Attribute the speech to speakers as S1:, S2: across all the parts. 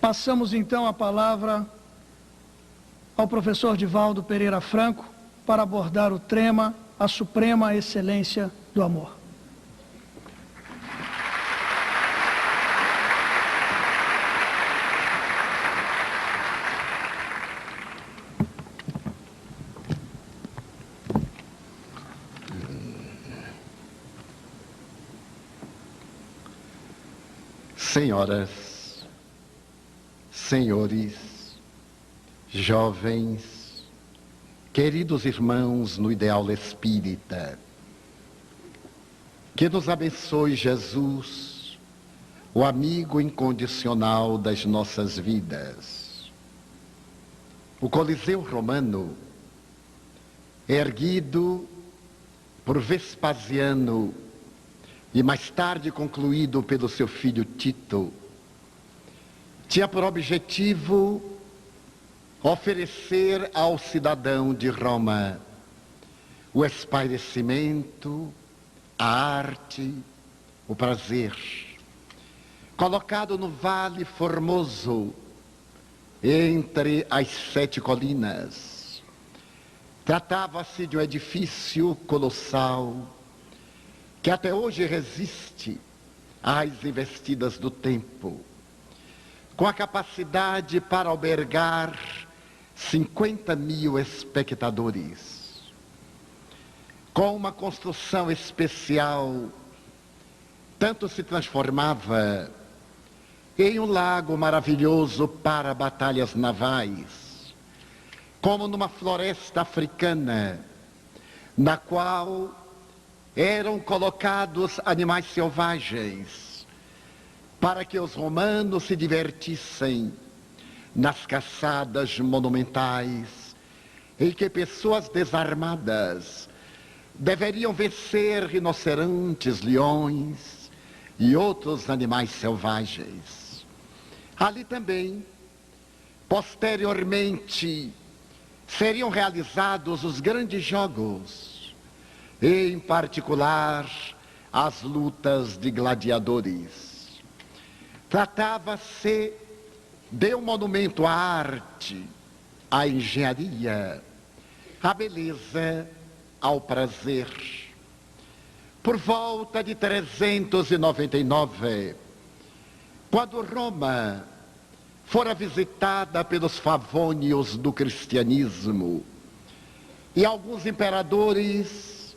S1: Passamos então a palavra ao professor Divaldo Pereira Franco para abordar o tema A Suprema Excelência do Amor.
S2: Senhoras, senhores, jovens, queridos irmãos no ideal espírita, que nos abençoe Jesus, o amigo incondicional das nossas vidas. O Coliseu Romano, erguido por Vespasiano e mais tarde concluído pelo seu filho Tito, tinha por objetivo oferecer ao cidadão de Roma o espairecimento, a arte, o prazer. Colocado no Vale Formoso, entre as 7 colinas, tratava-se de um edifício colossal que até hoje resiste às investidas do tempo, com a capacidade para albergar 50.000 espectadores, com uma construção especial, tanto se transformava em um lago maravilhoso para batalhas navais, como numa floresta africana, na qual eram colocados animais selvagens, para que os romanos se divertissem nas caçadas monumentais, em que pessoas desarmadas deveriam vencer rinocerontes, leões e outros animais selvagens. Ali também, posteriormente, seriam realizados os grandes jogos, em particular as lutas de gladiadores. Tratava-se de um monumento à arte, à engenharia, à beleza, ao prazer. Por volta de 399, quando Roma fora visitada pelos favônios do cristianismo, e alguns imperadores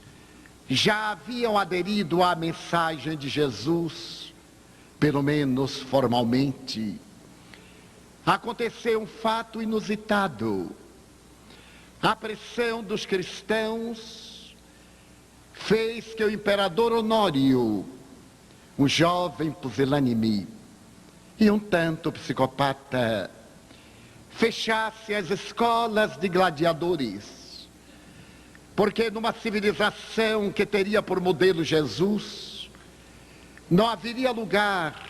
S2: já haviam aderido à mensagem de Jesus, pelo menos formalmente, aconteceu um fato inusitado. A pressão dos cristãos fez que o imperador Honório, um jovem pusilânime e um tanto psicopata, fechasse as escolas de gladiadores, porque numa civilização que teria por modelo Jesus, não haveria lugar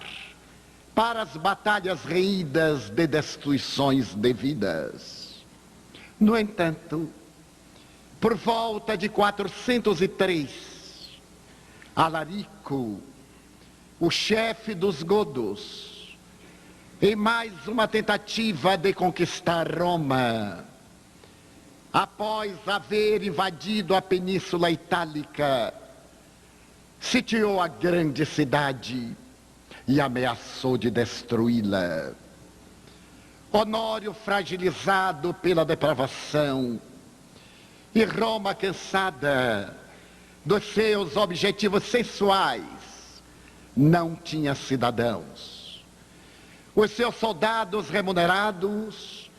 S2: para as batalhas reídas de destruições devidas. No entanto, por volta de 403, Alarico, o chefe dos godos, em mais uma tentativa de conquistar Roma, após haver invadido a Península Itálica, sitiou a grande cidade e ameaçou de destruí-la. Honório, fragilizado pela depravação, e Roma, cansada dos seus objetivos sensuais, não tinha cidadãos. Os seus soldados remunerados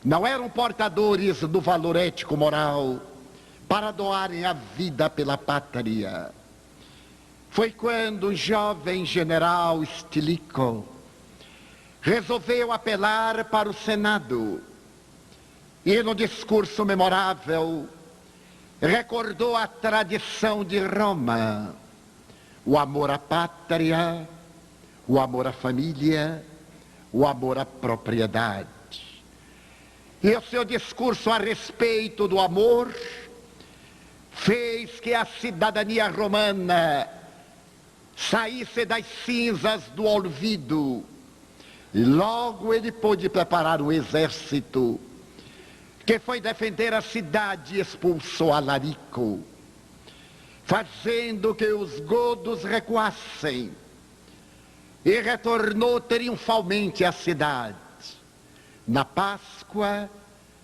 S2: não eram portadores do valor ético-moral para doarem a vida pela pátria. Foi quando o jovem general Stilicho resolveu apelar para o Senado e, no discurso memorável, recordou a tradição de Roma, o amor à pátria, o amor à família, o amor à propriedade. E o seu discurso a respeito do amor fez que a cidadania romana saísse das cinzas do olvido, E logo ele pôde preparar um exército que foi defender a cidade e expulsou Alarico, fazendo que os godos recuassem, e retornou triunfalmente à cidade, na Páscoa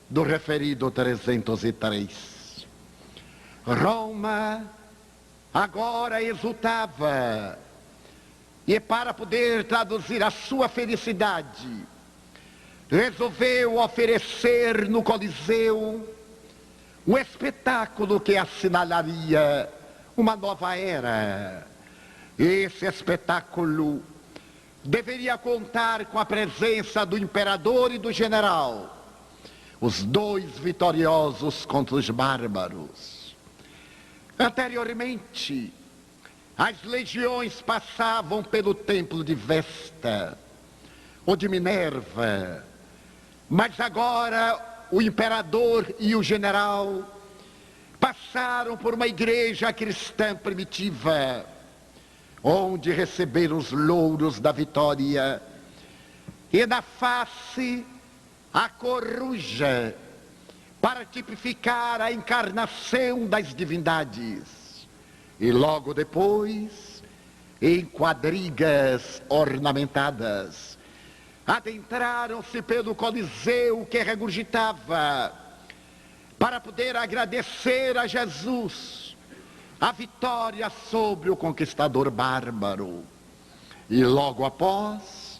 S2: do referido 303. Roma agora exultava, e para poder traduzir a sua felicidade, resolveu oferecer no Coliseu um espetáculo que assinalaria uma nova era. Esse espetáculo deveria contar com a presença do imperador e do general, os dois vitoriosos contra os bárbaros. Anteriormente, as legiões passavam pelo templo de Vesta ou de Minerva, mas agora o imperador e o general passaram por uma igreja cristã primitiva, onde receberam os louros da vitória, e na face a coruja, para tipificar a encarnação das divindades. E logo depois, em quadrigas ornamentadas, adentraram-se pelo Coliseu que regurgitava, para poder agradecer a Jesus a vitória sobre o conquistador bárbaro. E logo após,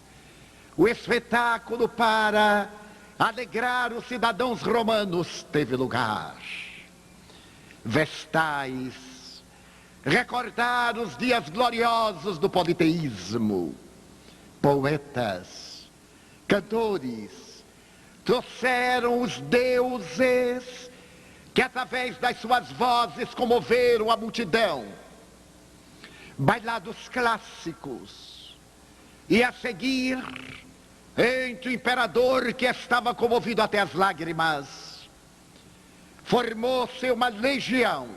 S2: o espetáculo para alegrar os cidadãos romanos teve lugar. Vestais recordar os dias gloriosos do politeísmo. Poetas, cantores, trouxeram os deuses que através das suas vozes comoveram a multidão. Bailados clássicos. E a seguir, entre o imperador que estava comovido até as lágrimas, formou-se uma legião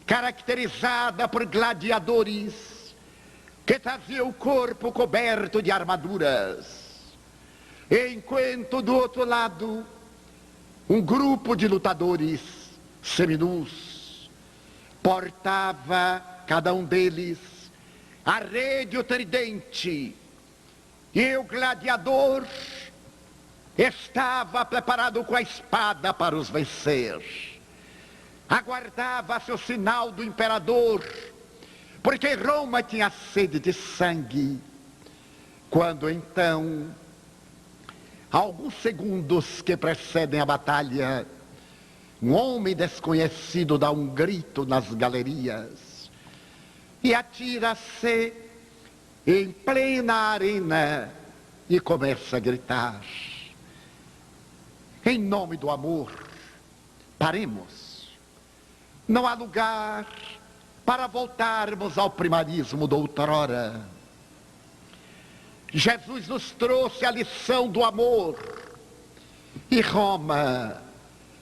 S2: caracterizada por gladiadores que traziam o corpo coberto de armaduras, enquanto do outro lado um grupo de lutadores seminus portava cada um deles a rede e o tridente, e o gladiador estava preparado com a espada para os vencer. Aguardava-se o sinal do imperador, porque Roma tinha sede de sangue. Quando então, alguns segundos que precedem a batalha, um homem desconhecido dá um grito nas galerias e atira-se em plena arena e começa a gritar: em nome do amor, paremos. Não há lugar para voltarmos ao primarismo de outrora. Jesus nos trouxe a lição do amor, e Roma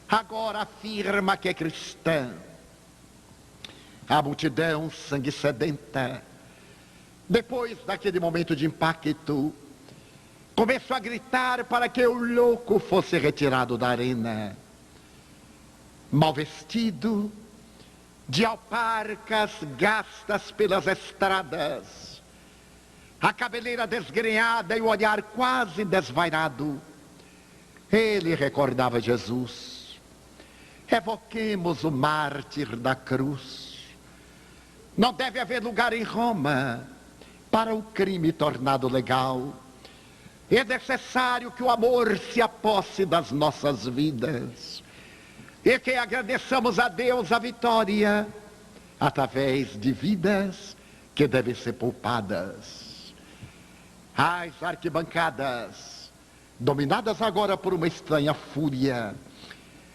S2: agora afirma que é cristã. A multidão sangue sedenta, depois daquele momento de impacto, começou a gritar para que o louco fosse retirado da arena. Mal vestido, de alparcas gastas pelas estradas, a cabeleira desgrenhada e o olhar quase desvairado, ele recordava Jesus. Evoquemos o mártir da cruz. Não deve haver lugar em Roma para o crime tornado legal. É necessário que o amor se aposse das nossas vidas, e que agradeçamos a Deus a vitória através de vidas que devem ser poupadas. As arquibancadas, dominadas agora por uma estranha fúria,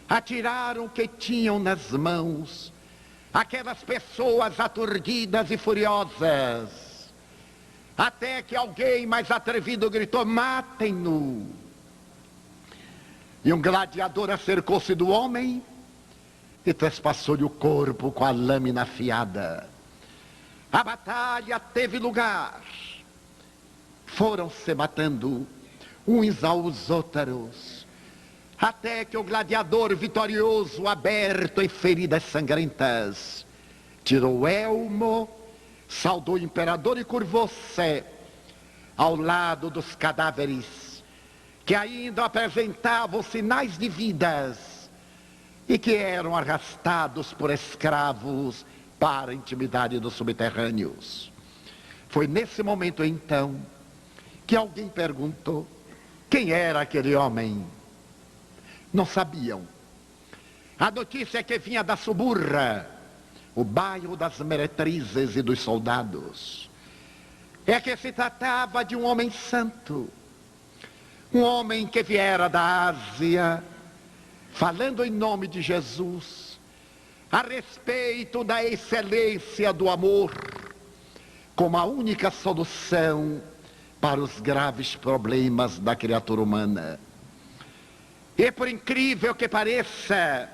S2: atiraram o que tinham nas mãos aquelas pessoas aturdidas e furiosas, até que alguém mais atrevido gritou: matem-no! E um gladiador acercou-se do homem e trespassou-lhe o corpo com a lâmina afiada. A batalha teve lugar. foram se matando uns aos outros, até que o gladiador vitorioso, aberto e feridas sangrentas, tirou o elmo, saudou o imperador e curvou-se ao lado dos cadáveres, que ainda apresentavam sinais de vidas e que eram arrastados por escravos para a intimidade dos subterrâneos. Foi nesse momento, então, que alguém perguntou quem era aquele homem. Não sabiam. A notícia que vinha da Suburra, o bairro das meretrizes e dos soldados, é que se tratava de um homem santo, um homem que viera da Ásia, falando em nome de Jesus, a respeito da excelência do amor, como a única solução para os graves problemas da criatura humana. E por incrível que pareça,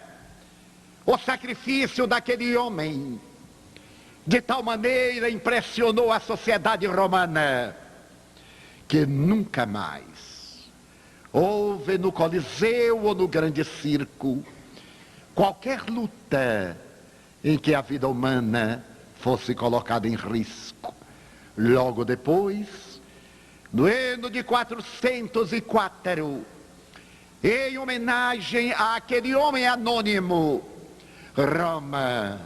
S2: o sacrifício daquele homem de tal maneira impressionou a sociedade romana que nunca mais houve no Coliseu ou no Grande Circo qualquer luta em que a vida humana fosse colocada em risco. Logo depois, no ano de 404, em homenagem àquele homem anônimo, Roma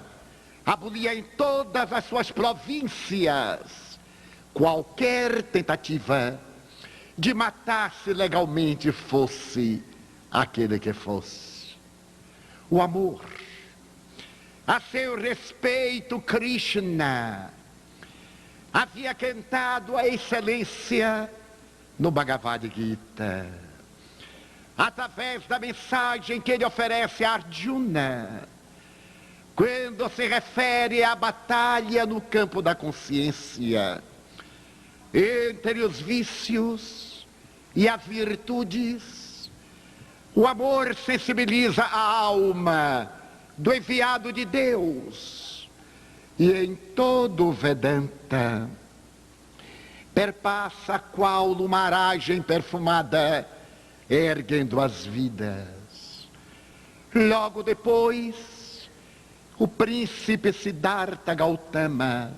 S2: abolia em todas as suas províncias qualquer tentativa de matar-se legalmente, fosse aquele que fosse. O amor, a seu respeito, Krishna havia cantado a excelência no Bhagavad Gita, através da mensagem que ele oferece a Arjuna, quando se refere à batalha no campo da consciência, entre os vícios e as virtudes. O amor sensibiliza a alma do enviado de Deus, e em todo o Vedanta perpassa qual uma aragem perfumada, erguendo as vidas. Logo depois, o príncipe Siddhartha Gautama,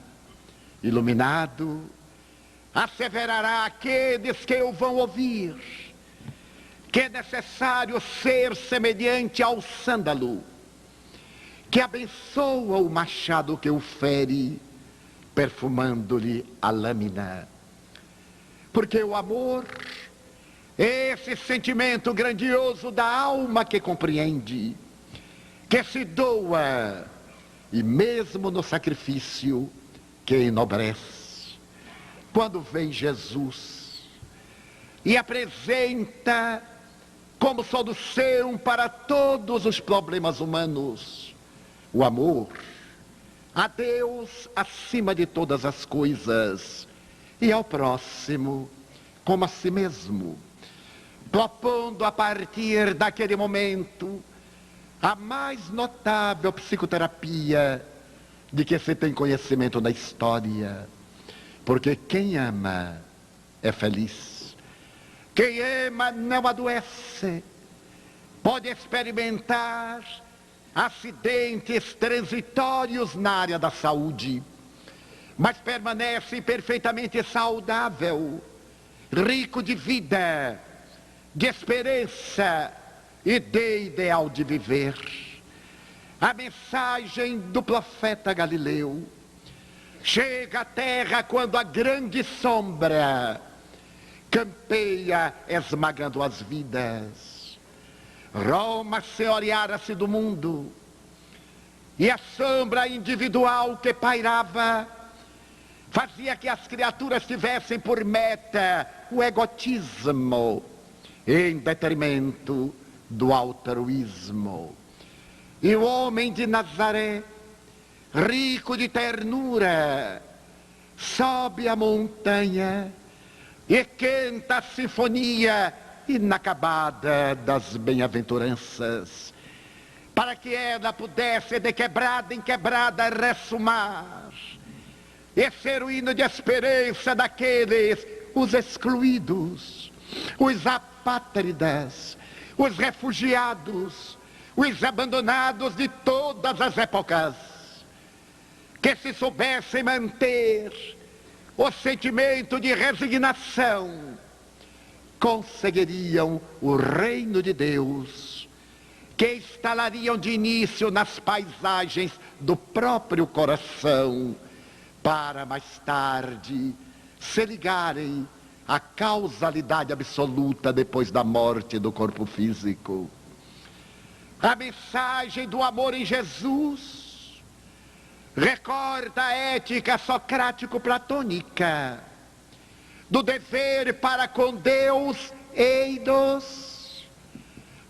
S2: iluminado, asseverará àqueles que o vão ouvir que é necessário ser semelhante ao sândalo, que abençoa o machado que o fere, perfumando-lhe a lâmina. Porque o amor, esse sentimento grandioso da alma que compreende, que se doa, e mesmo no sacrifício, que enobrece. Quando vem Jesus e apresenta como solução para todos os problemas humanos o amor, a Deus acima de todas as coisas e ao próximo como a si mesmo, propondo a partir daquele momento a mais notável psicoterapia de que se tem conhecimento na história. Porque quem ama é feliz. Quem ama não adoece. Pode experimentar acidentes transitórios na área da saúde, mas permanece perfeitamente saudável, rico de vida, de esperança e de ideal de viver. A mensagem do profeta Galileu chega à terra quando a grande sombra campeia esmagando as vidas. Roma senhoreara-se do mundo, e a sombra individual que pairava fazia que as criaturas tivessem por meta o egotismo em detrimento do altruísmo. E o homem de Nazaré, rico de ternura, sobe a montanha e canta a sinfonia inacabada das bem-aventuranças, para que ela pudesse de quebrada em quebrada ressumar e ser o hino de esperança daqueles os excluídos, os apátridas, os refugiados, os abandonados de todas as épocas, que se soubessem manter o sentimento de resignação, conseguiriam o reino de Deus, que instalariam de início nas paisagens do próprio coração, para mais tarde se ligarem à causalidade absoluta depois da morte do corpo físico. A mensagem do amor em Jesus recorda a ética socrático-platônica, do dever para com Deus, eidos,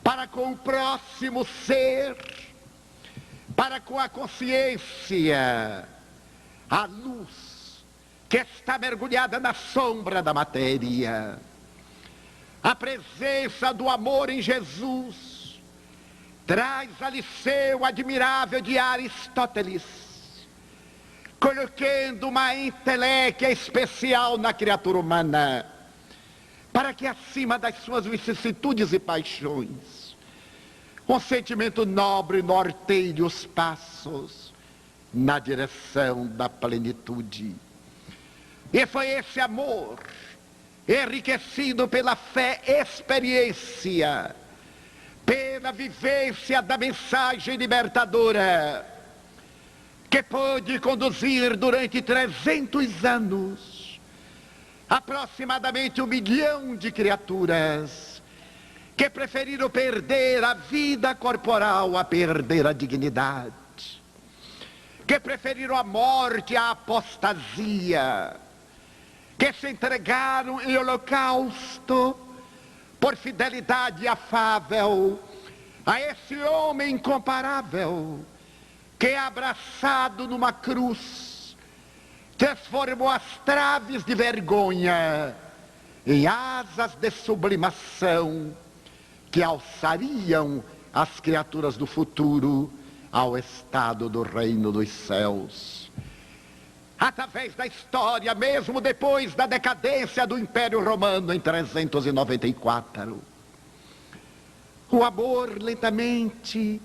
S2: para com o próximo ser, para com a consciência, a luz que está mergulhada na sombra da matéria. A presença do amor em Jesus traz a lição admirável de Aristóteles, colocando uma inteléquia especial na criatura humana, para que acima das suas vicissitudes e paixões, um sentimento nobre norteie os passos na direção da plenitude. E foi esse amor, enriquecido pela fé experiência, pela vivência da mensagem libertadora, que pôde conduzir durante 300 anos, aproximadamente 1 milhão de criaturas, que preferiram perder a vida corporal a perder a dignidade, que preferiram a morte à apostasia, que se entregaram em holocausto por fidelidade afável a esse homem incomparável, que, abraçado numa cruz, transformou as traves de vergonha em asas de sublimação, que alçariam as criaturas do futuro ao estado do reino dos céus. Através da história, mesmo depois da decadência do Império Romano em 394, o amor lentamente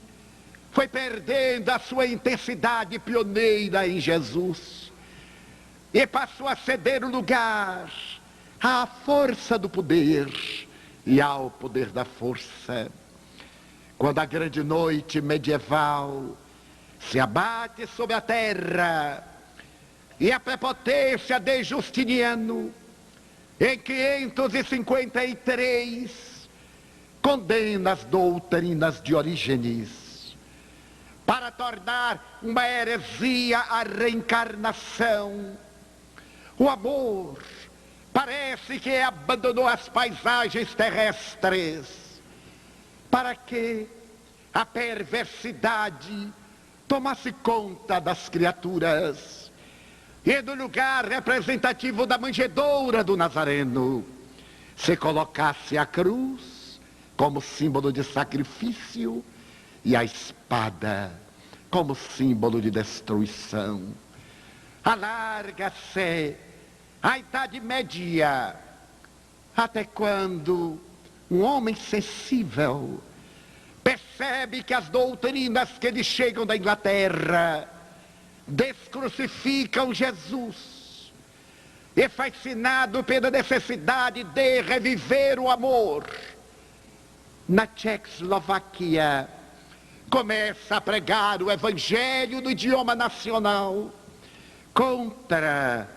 S2: foi perdendo a sua intensidade pioneira em Jesus e passou a ceder o lugar à força do poder e ao poder da força. Quando a grande noite medieval se abate sobre a terra e a prepotência de Justiniano, em 553, condena as doutrinas de Orígenes, para tornar uma heresia a reencarnação. O amor parece que abandonou as paisagens terrestres, para que a perversidade tomasse conta das criaturas, e no lugar representativo da manjedoura do Nazareno se colocasse a cruz como símbolo de sacrifício e a espada como símbolo de destruição. Alarga-se a Idade Média, até quando um homem sensível percebe que as doutrinas que lhe chegam da Inglaterra descrucificam Jesus, e fascinado pela necessidade de reviver o amor, na Tchecoslovaquia começa a pregar o evangelho no idioma nacional contra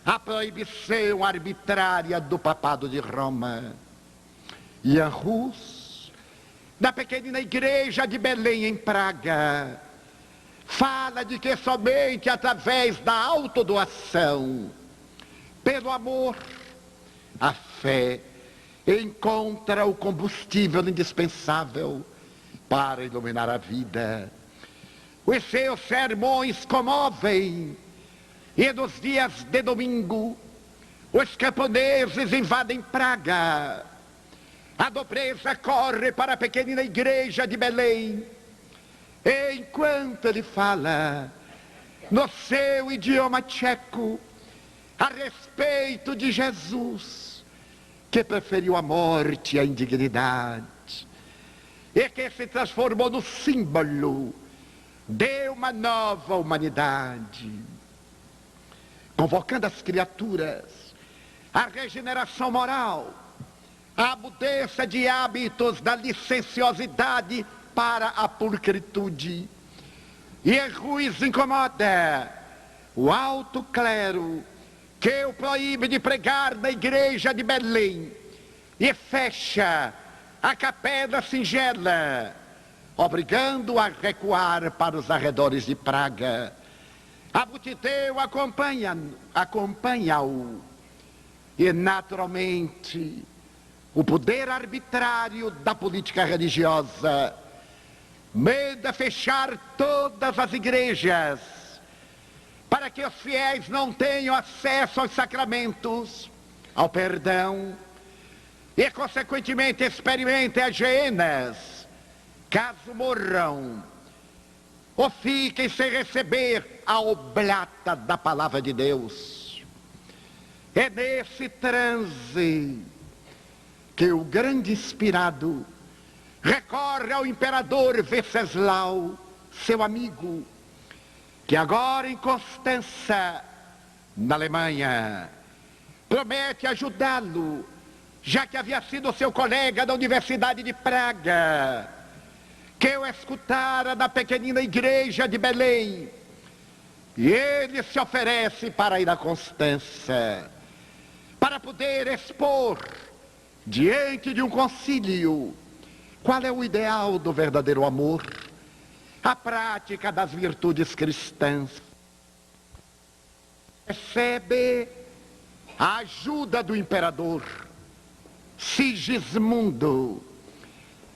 S2: a proibição arbitrária do papado de Roma. Jan Hus, da pequenina igreja de Belém em Praga, fala de que somente através da autodoação, pelo amor, a fé encontra o combustível indispensável para iluminar a vida. Os seus sermões comovem, e nos dias de domingo, os camponeses invadem Praga. A nobreza corre para a pequenina igreja de Belém. E enquanto ele fala no seu idioma tcheco, a respeito de Jesus, que preferiu a morte e a indignidade, e que se transformou no símbolo de uma nova humanidade, convocando as criaturas à regeneração moral, à mudança de hábitos da licenciosidade para a pulcritude. E em Ruiz incomoda o alto clero, que o proíbe de pregar na igreja de Belém e fecha a capela singela, obrigando-o a recuar para os arredores de Praga. A multidão acompanha-o. E, naturalmente, o poder arbitrário da política religiosa manda fechar todas as igrejas, para que os fiéis não tenham acesso aos sacramentos, ao perdão, e, consequentemente, experimentem as geenas, caso morram, ou fiquem sem receber a oblata da palavra de Deus. É nesse transe que o grande inspirado recorre ao imperador Venceslau, seu amigo, que agora em Constança, na Alemanha, promete ajudá-lo, já que havia sido seu colega da Universidade de Praga, que o escutara na pequenina igreja de Belém. E ele se oferece para ir a Constança, para poder expor, diante de um concílio, qual é o ideal do verdadeiro amor, a prática das virtudes cristãs. Recebe a ajuda do imperador Sigismundo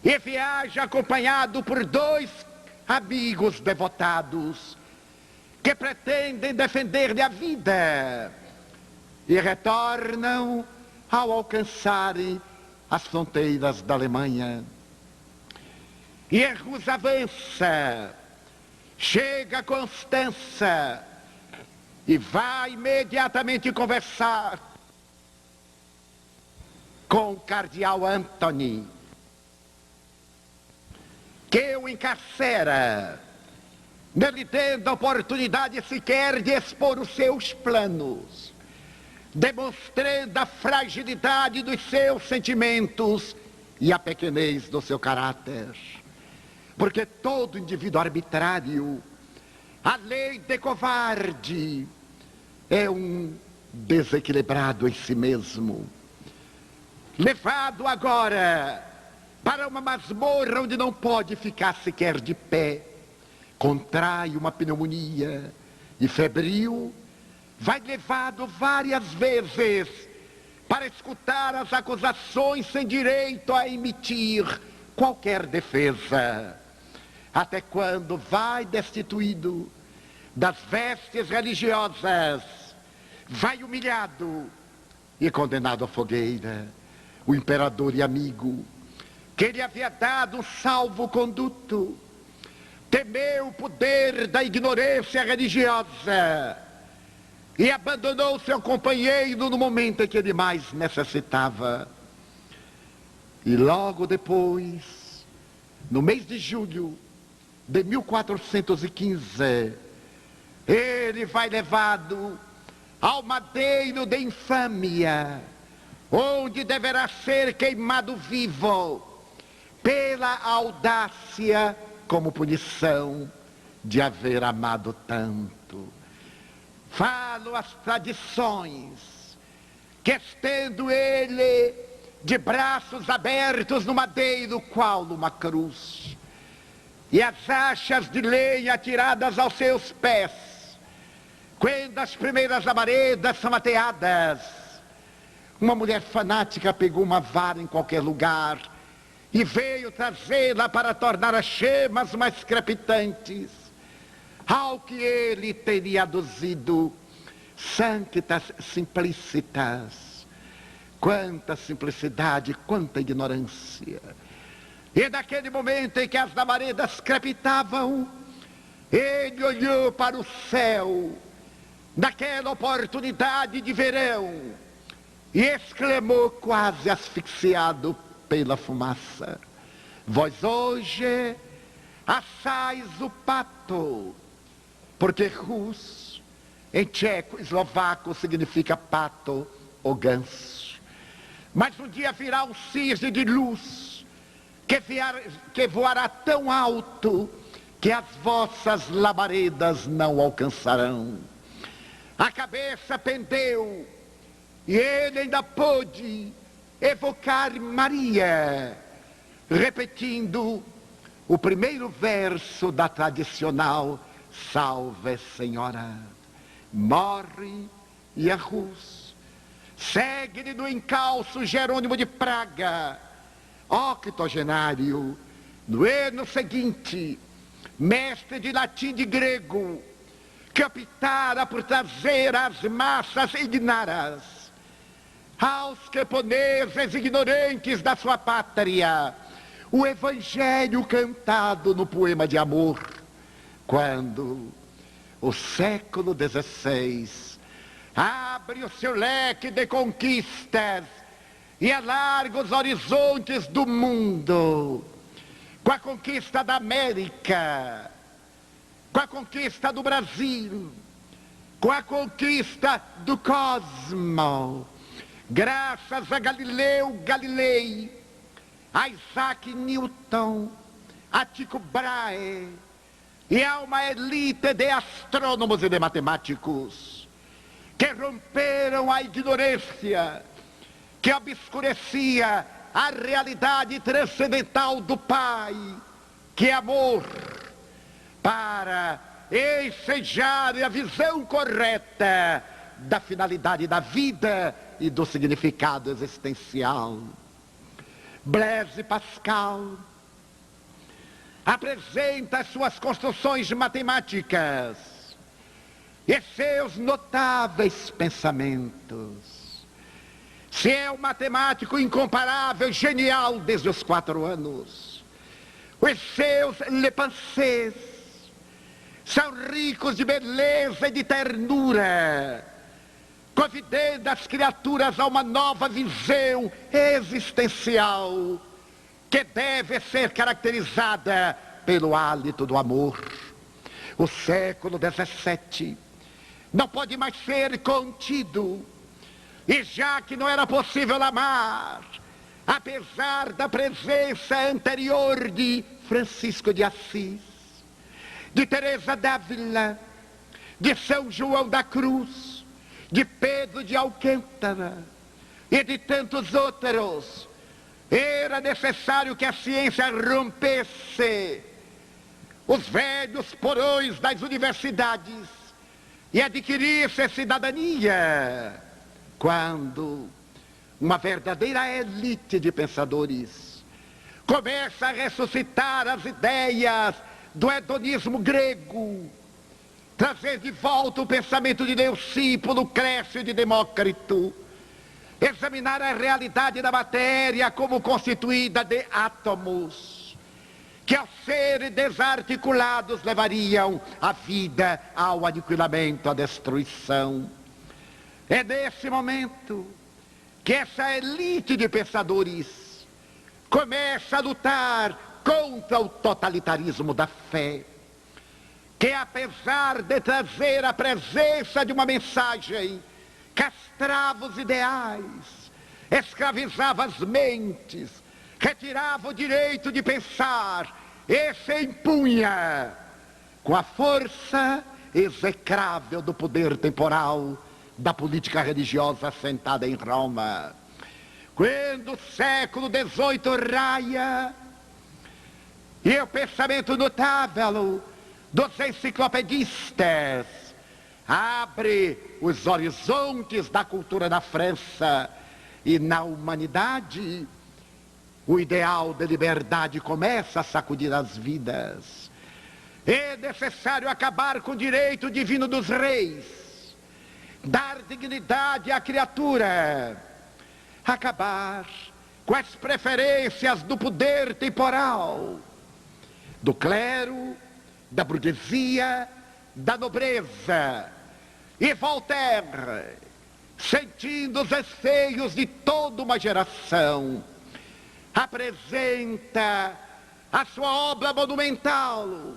S2: e viaja acompanhado por 2 amigos devotados que pretendem defender-lhe a vida e retornam ao alcançarem as fronteiras da Alemanha. E Rus avança, chega a Constança e vai imediatamente conversar com o cardeal Antony, que o encarcera, não lhe dando a oportunidade sequer de expor os seus planos, demonstrando a fragilidade dos seus sentimentos e a pequenez do seu caráter. Porque todo indivíduo arbitrário, além de covarde, é um desequilibrado em si mesmo, levado agora para uma masmorra onde não pode ficar sequer de pé, contrai uma pneumonia e febril, vai levado várias vezes para escutar as acusações sem direito a emitir qualquer defesa, até quando vai destituído das vestes religiosas, vai humilhado e condenado à fogueira. O imperador e amigo, que lhe havia dado um salvo-conduto, temeu o poder da ignorância religiosa e abandonou seu companheiro no momento em que ele mais necessitava. E logo depois, no mês de julho de 1415, ele vai levado ao madeiro de infâmia, onde deverá ser queimado vivo pela audácia como punição de haver amado tanto. Falo as tradições que, estendo ele de braços abertos no madeiro qual numa cruz, e as achas de lenha atiradas aos seus pés, quando as primeiras labaredas são ateadas, uma mulher fanática pegou uma vara em qualquer lugar e veio trazê-la para tornar as chamas mais crepitantes, ao que ele teria aduzido: sanctas simplicitas. Quanta simplicidade, quanta ignorância! E naquele momento em que as labaredas crepitavam, ele olhou para o céu naquela oportunidade de verão, e exclamou, quase asfixiado pela fumaça: vós hoje assais o pato, porque Rus em tcheco, eslovaco, significa pato ou ganso. Mas um dia virá um cisne de luz que voará tão alto que as vossas labaredas não alcançarão. A cabeça pendeu e ele ainda pôde evocar Maria, repetindo o primeiro verso da tradicional Salve Senhora. Morre e a Rus. Segue-lhe no encalço Jerônimo de Praga, octogenário. No ano seguinte, mestre de latim e de grego, que optara por trazer às massas ignaras, aos camponeses ignorantes da sua pátria, o evangelho cantado no poema de amor, quando o século XVI abre o seu leque de conquistas e alarga os horizontes do mundo, com a conquista da América, com a conquista do Brasil, com a conquista do cosmo, graças a Galileu Galilei, a Isaac Newton, a Tycho Brahe e a uma elite de astrônomos e de matemáticos que romperam a ignorância que obscurecia a realidade transcendental do Pai, que é amor, para ensejar a visão correta da finalidade da vida e do significado existencial. Blaise Pascal apresenta suas construções matemáticas e seus notáveis pensamentos. Se é um matemático incomparável, genial desde os 4 anos, os seus Le Pensées são ricos de beleza e de ternura, convidando as criaturas a uma nova visão existencial que deve ser caracterizada pelo hálito do amor. O século XVII não pode mais ser contido, e já que não era possível amar, apesar da presença anterior de Francisco de Assis, de Teresa d'Ávila, de São João da Cruz, de Pedro de Alcântara e de tantos outros, era necessário que a ciência rompesse os velhos porões das universidades e adquirisse a cidadania, quando uma verdadeira elite de pensadores começa a ressuscitar as ideias do hedonismo grego, trazer de volta o pensamento de Leucipo, Lucrécio e de Demócrito, examinar a realidade da matéria como constituída de átomos, que ao serem desarticulados levariam a vida ao aniquilamento, à destruição. É nesse momento que essa elite de pensadores começa a lutar contra o totalitarismo da fé, que apesar de trazer a presença de uma mensagem, castrava os ideais, escravizava as mentes, retirava o direito de pensar e se impunha com a força execrável do poder temporal da política religiosa assentada em Roma. Quando o século XVIII raia e o pensamento notável dos enciclopedistas abre os horizontes da cultura da França, e na humanidade o ideal de liberdade começa a sacudir as vidas. É necessário acabar com o direito divino dos reis, dar dignidade à criatura, acabar com as preferências do poder temporal, do clero, da burguesia, da nobreza, E Voltaire, sentindo os anseios de toda uma geração, apresenta a sua obra monumental,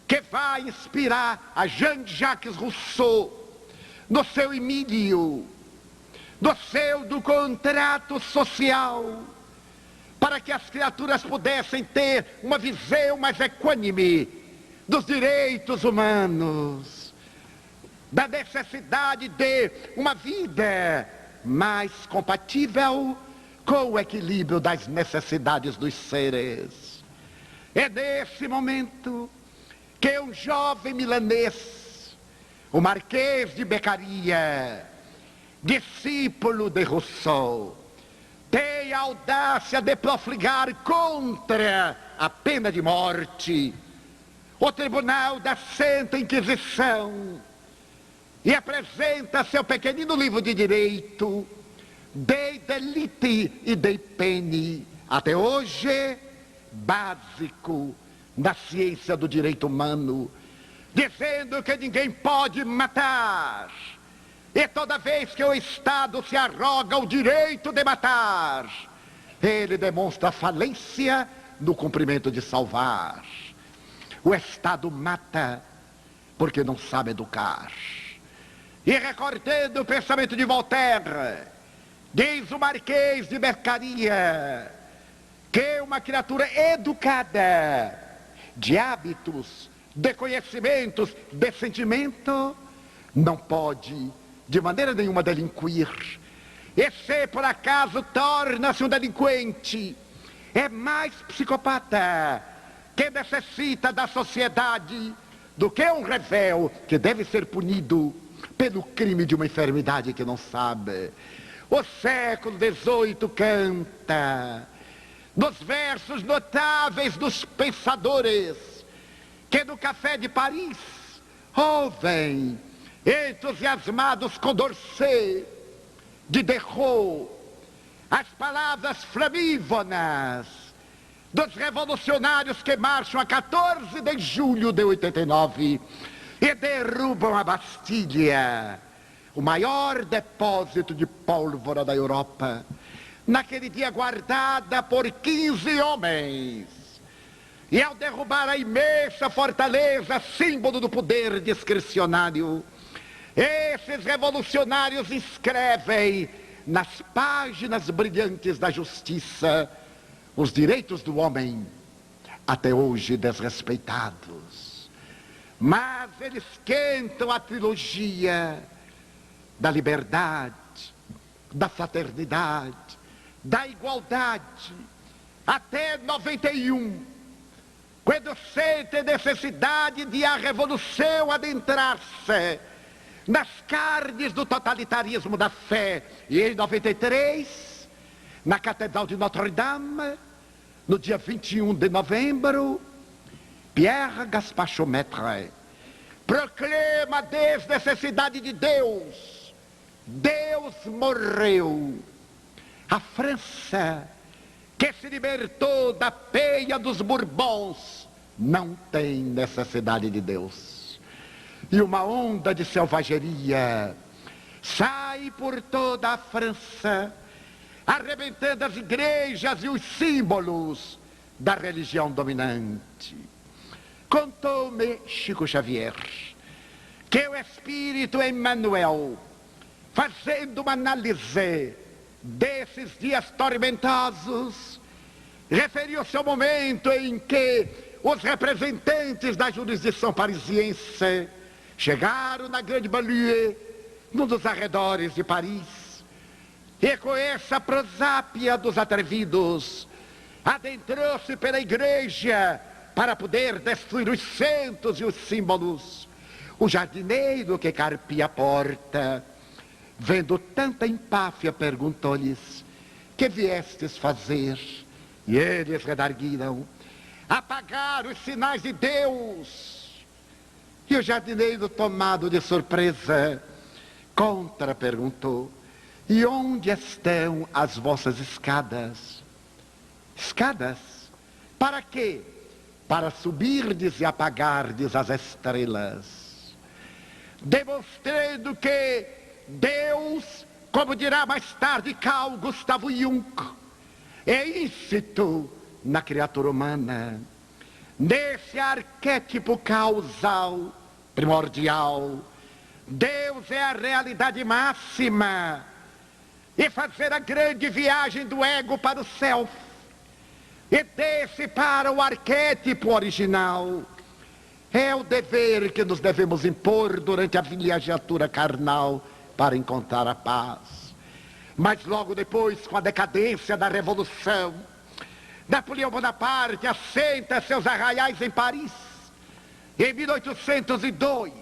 S2: que vai inspirar a Jean-Jacques Rousseau no seu Emílio, no seu do contrato social, para que as criaturas pudessem ter uma visão mais equânime dos direitos humanos, da necessidade de uma vida mais compatível com o equilíbrio das necessidades dos seres. É nesse momento que um jovem milanês, o Marquês de Beccaria, discípulo de Rousseau, tem a audácia de profligar contra a pena de morte o Tribunal da Santa Inquisição e apresenta seu pequenino livro de direito, De Delite e De Pene, até hoje básico na ciência do direito humano, dizendo que ninguém pode matar. E toda vez que o Estado se arroga o direito de matar, ele demonstra falência no cumprimento de salvar. O Estado mata porque não sabe educar. E recordando o pensamento de Voltaire, diz o Marquês de Beccaria que uma criatura educada, de hábitos, de conhecimentos, de sentimento, não pode de maneira nenhuma delinquir. E se por acaso torna-se um delinquente, é mais psicopata, que necessita da sociedade, do que um rebelde que deve ser punido pelo crime de uma enfermidade que não sabe. O século XVIII canta, nos versos notáveis dos pensadores, que no Café de Paris ouvem, entusiasmados com Dorset, de Derrot, as palavras flamívonas dos revolucionários que marcham a 14 de julho de 89 e derrubam a Bastilha, o maior depósito de pólvora da Europa, naquele dia guardada por 15 homens. E ao derrubar a imensa fortaleza, símbolo do poder discricionário, esses revolucionários escrevem nas páginas brilhantes da justiça os direitos do homem, até hoje desrespeitados. Mas eles cantam a trilogia da liberdade, da fraternidade, da igualdade, até 91, quando sente necessidade de a revolução adentrar-se nas carnes do totalitarismo da fé. E em 93, na Catedral de Notre-Dame, no dia 21 de novembro, Pierre Gaspard Chaumette proclama a desnecessidade de Deus. Deus morreu. A França, que se libertou da peia dos Bourbons, não tem necessidade de Deus. E uma onda de selvageria sai por toda a França, arrebentando as igrejas e os símbolos da religião dominante. Contou-me Chico Xavier que o Espírito Emmanuel, fazendo uma análise desses dias tormentosos, referiu-se ao momento em que os representantes da jurisdição parisiense chegaram na Grande Banlieue, num dos arredores de Paris, e com essa prosápia dos atrevidos, adentrou-se pela igreja para poder destruir os santos e os símbolos. O jardineiro que carpia a porta, vendo tanta empáfia, perguntou-lhes: que viestes fazer? E eles redarguiram: apagar os sinais de Deus. E o jardineiro, tomado de surpresa, contra-perguntou: e onde estão as vossas escadas? Escadas? Para quê? Para subirdes e apagardes as estrelas. demonstrando que Deus, como dirá mais tarde Carl Gustav Jung, é íncito na criatura humana, nesse arquétipo causal, primordial. Deus é a realidade máxima, e fazer a grande viagem do ego para o self, e desse para o arquétipo original, é o dever que nos devemos impor durante a viajatura carnal para encontrar a paz. Mas logo depois, com a decadência da Revolução, Napoleão Bonaparte assenta seus arraiais em Paris, em 1802,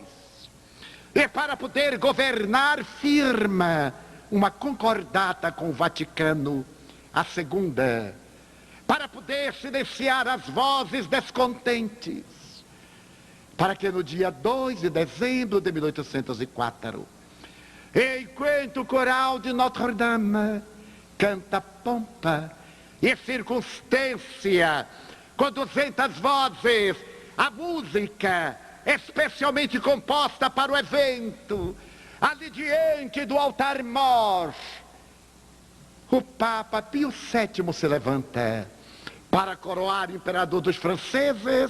S2: e para poder governar firma uma concordata com o Vaticano, a segunda, para poder silenciar as vozes descontentes, para que no dia 2 de dezembro de 1804, enquanto o coral de Notre-Dame canta pompa e circunstância, com 200 vozes, a música especialmente composta para o evento, ali diante do altar-mor, o Papa Pio VII se levanta para coroar imperador dos franceses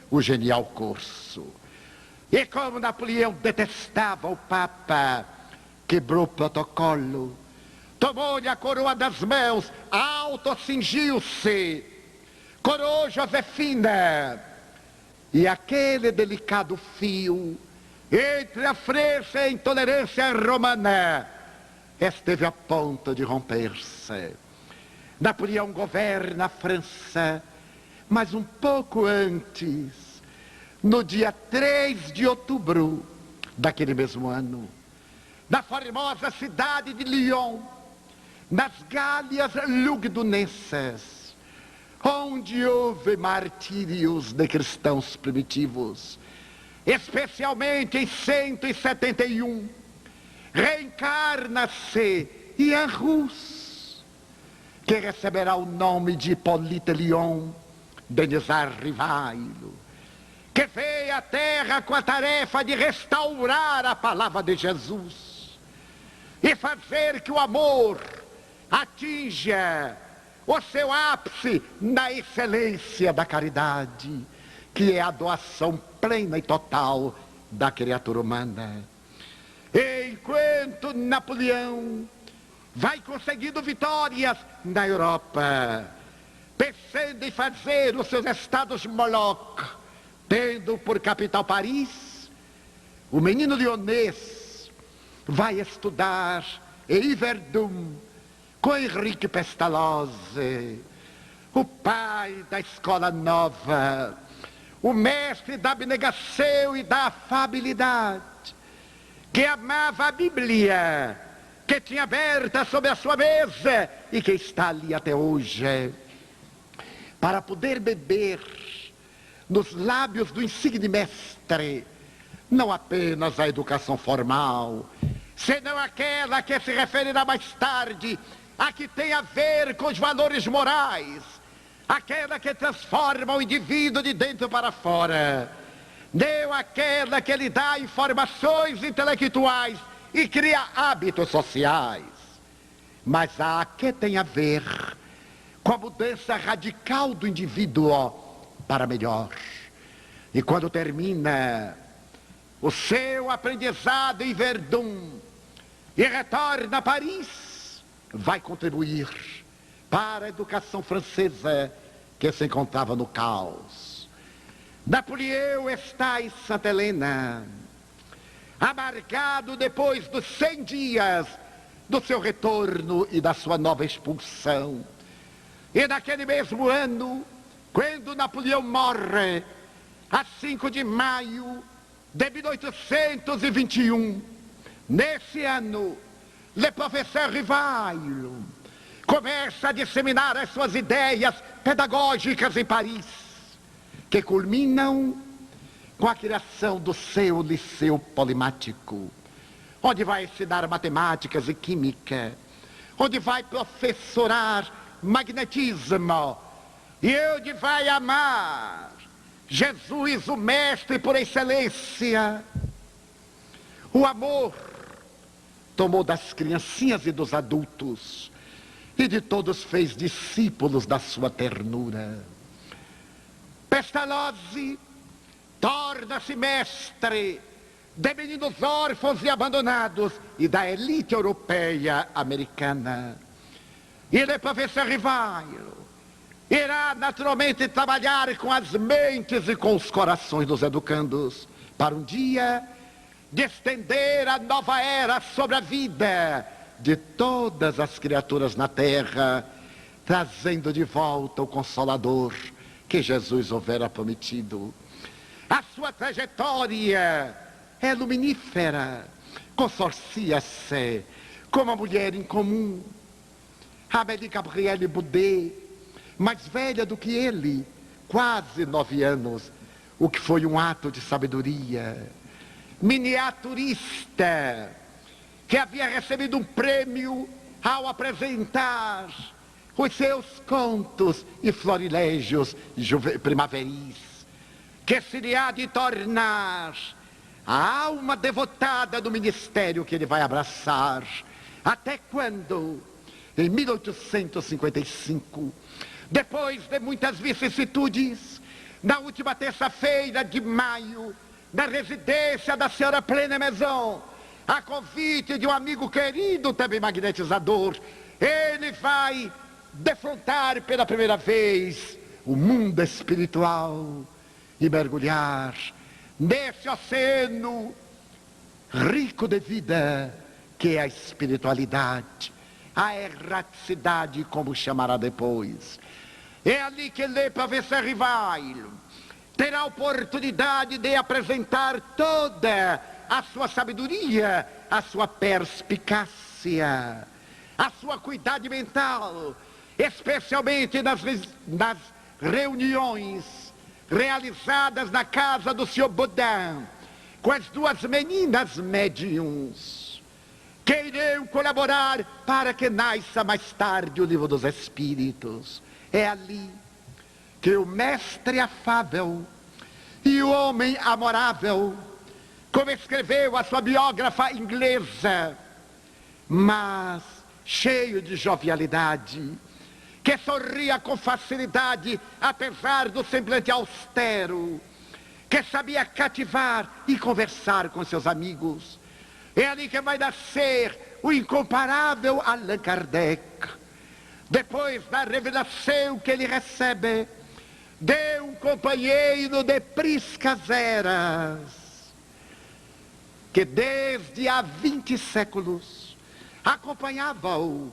S2: o genial curso. E como Napoleão detestava o Papa, quebrou o protocolo, tomou-lhe a coroa das mãos, autocingiu-se, coroou Josefina, e aquele delicado fio entre a França e a intolerância romana esteve a ponto de romper-se. Napoleão governa a França, mas um pouco antes, no dia 3 de outubro daquele mesmo ano, na formosa cidade de Lyon, nas Gálias lugdunenses, onde houve martírios de cristãos primitivos, especialmente em 171, reencarna-se Ian Rus, que receberá o nome de Hippolyte Lyon, Denisard Rivailo, que veio à terra com a tarefa de restaurar a palavra de Jesus e fazer que o amor atinja o seu ápice na excelência da caridade, que é a doação plena e total da criatura humana. Enquanto Napoleão vai conseguindo vitórias na Europa, pensando em fazer os seus estados Moloch, tendo por capital Paris, o menino lionês vai estudar em Verdun com Henrique Pestalozzi, o pai da escola nova, o mestre da abnegação e da afabilidade, que amava a Bíblia, que tinha aberta sobre a sua mesa e que está ali até hoje, para poder beber nos lábios do insigne mestre, não apenas a educação formal, senão aquela que se referirá mais tarde, a que tem a ver com os valores morais, aquela que transforma o indivíduo de dentro para fora, não aquela que lhe dá informações intelectuais e cria hábitos sociais, mas a que tem a ver com a mudança radical do indivíduo para melhor. E quando termina o seu aprendizado em Verdun e retorna a Paris, vai contribuir para a educação francesa que se encontrava no caos. Napoleão está em Santa Helena, amargado depois dos 100 dias do seu retorno e da sua nova expulsão. E naquele mesmo ano, quando Napoleão morre, a 5 de maio de 1821, nesse ano, le professeur Rivailo começa a disseminar as suas ideias pedagógicas em Paris, que culminam com a criação do seu liceu polimático, onde vai ensinar matemáticas e química, onde vai professorar magnetismo, e onde vai amar Jesus, o mestre por excelência, O amor tomou das criancinhas e dos adultos, e de todos fez discípulos da sua ternura. Pestalozzi torna-se mestre de meninos órfãos e abandonados e da elite europeia americana. E le professeur Rivail irá naturalmente trabalhar com as mentes e com os corações dos educandos para um dia de estender a nova era sobre a vida de todas as criaturas na terra, trazendo de volta o Consolador que Jesus houvera prometido. A sua trajetória é luminífera, consorcia-se com uma mulher incomum, Amélie Gabrielle Boudet, mais velha do que ele, quase 9 anos, o que foi um ato de sabedoria. Miniaturista, que havia recebido um prêmio ao apresentar os seus contos e florilégios primaveris, que se lhe há de tornar a alma devotada do ministério que ele vai abraçar. Até quando, em 1855, depois de muitas vicissitudes, na última terça-feira de maio, na residência da senhora Plena Maison, a convite de um amigo querido, também magnetizador, ele vai defrontar pela primeira vez o mundo espiritual e mergulhar nesse oceano rico de vida que é a espiritualidade, a erraticidade, como chamará depois. É ali que le professeur Rivail terá a oportunidade de apresentar toda a sua sabedoria, a sua perspicácia, a sua cuidade mental, especialmente nas reuniões realizadas na casa do Sr. Baudin, com as 2 meninas médiums, que irão colaborar para que nasça mais tarde o Livro dos Espíritos. É ali que o mestre afável e o homem amorável, como escreveu a sua biógrafa inglesa, mas cheio de jovialidade, que sorria com facilidade, apesar do semblante austero, que sabia cativar e conversar com seus amigos. É ali que vai nascer o incomparável Allan Kardec. Depois da revelação que ele recebe de um companheiro de priscas eras, que desde há 20 séculos acompanhava-o,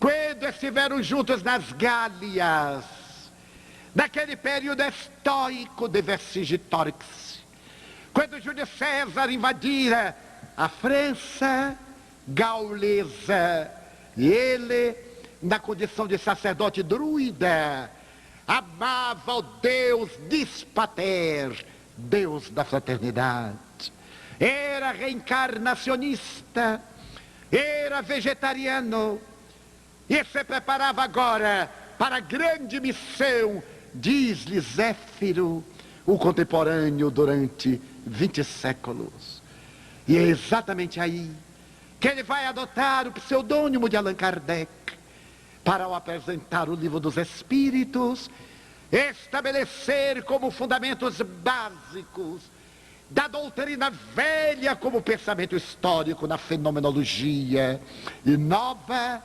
S2: quando estiveram juntos nas Gálias, naquele período estoico de Vercingetorix, quando Júlio César invadira a França gaulesa, e ele, na condição de sacerdote druida, amava o Deus Dispater, Deus da fraternidade. Era reencarnacionista, era vegetariano, e se preparava agora para a grande missão, diz-lhe Zéfiro, o contemporâneo durante 20 séculos. E é exatamente aí que ele vai adotar o pseudônimo de Allan Kardec, para ao apresentar o Livro dos Espíritos, estabelecer como fundamentos básicos da doutrina velha como pensamento histórico na fenomenologia, e nova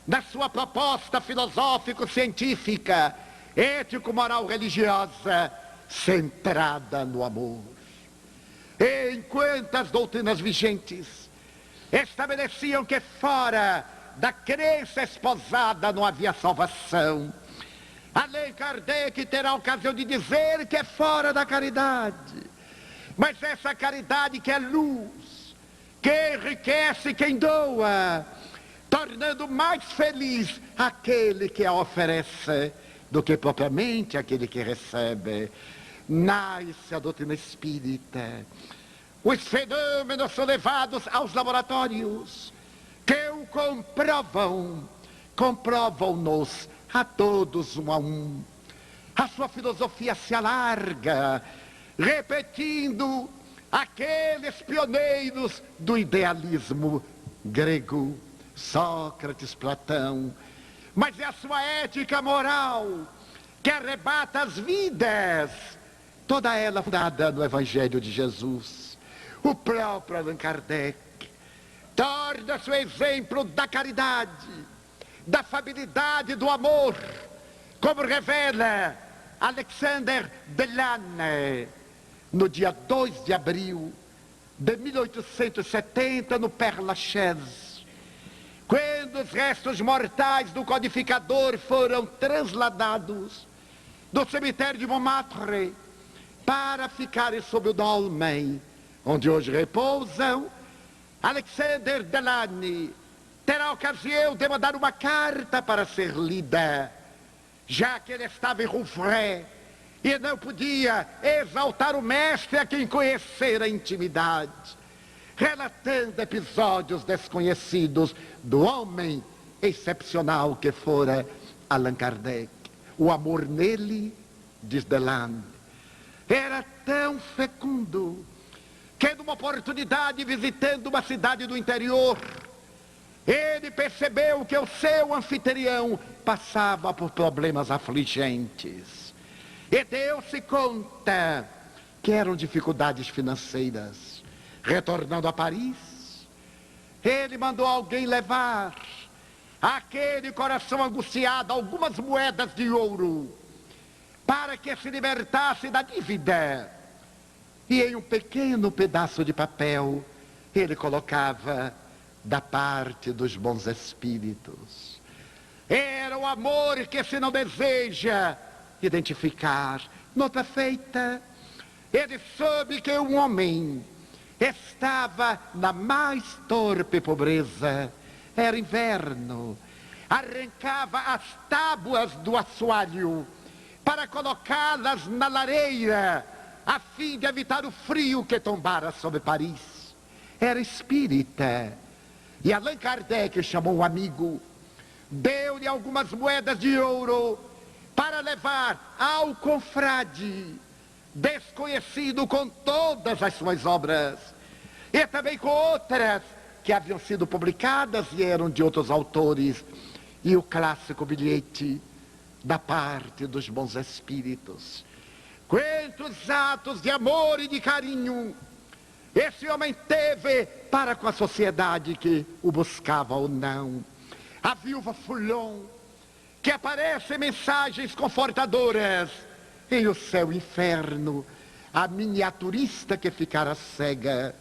S2: na sua proposta filosófico-científica, ético-moral-religiosa, centrada no amor. E enquanto as doutrinas vigentes estabeleciam que fora da crença esposada não havia salvação, Allan Kardec terá a ocasião de dizer que é fora da caridade. Mas essa caridade que é luz, que enriquece quem doa, tornando mais feliz aquele que a oferece do que propriamente aquele que recebe. Nasce a doutrina espírita. Os fenômenos são levados aos laboratórios, que o comprovam-nos a todos um a um. A sua filosofia se alarga, repetindo aqueles pioneiros do idealismo grego, Sócrates, Platão, mas é a sua ética moral que arrebata as vidas, toda ela fundada no Evangelho de Jesus. O próprio Allan Kardec torna-se o exemplo da caridade, da afabilidade, do amor, como revela Alexander Delanne, no dia 2 de abril de 1870, no Père Lachaise, quando os restos mortais do codificador foram transladados do cemitério de Montmartre para ficarem sob o dolmen, onde hoje repousam, Alexander Delanne terá a ocasião de mandar uma carta para ser lida, já que ele estava em Rouvray e não podia exaltar o mestre a quem conhecera a intimidade, relatando episódios desconhecidos do homem excepcional que fora Allan Kardec. O amor nele, diz Delanne, era tão fecundo que numa oportunidade visitando uma cidade do interior, ele percebeu que o seu anfitrião passava por problemas afligentes e deu-se conta que eram dificuldades financeiras. Retornando a Paris, ele mandou alguém levar àquele coração angustiado algumas moedas de ouro para que se libertasse da dívida. E em um pequeno pedaço de papel ele colocava: da parte dos bons espíritos. Era o amor que se não deseja identificar. Nota feita, ele soube que um homem estava na mais torpe pobreza. Era inverno. Arrancava as tábuas do assoalho para colocá-las na lareira, a fim de evitar o frio que tombara sobre Paris. Era espírita. E Allan Kardec chamou um amigo, deu-lhe algumas moedas de ouro para levar ao confrade, desconhecido com todas as suas obras, e também com outras que haviam sido publicadas e eram de outros autores, e o clássico bilhete: da parte dos bons espíritos. Quantos atos de amor e de carinho esse homem teve para com a sociedade que o buscava ou não. A viúva Foulon, que aparece em mensagens confortadoras em O Céu e o Inferno, a miniaturista que ficara cega,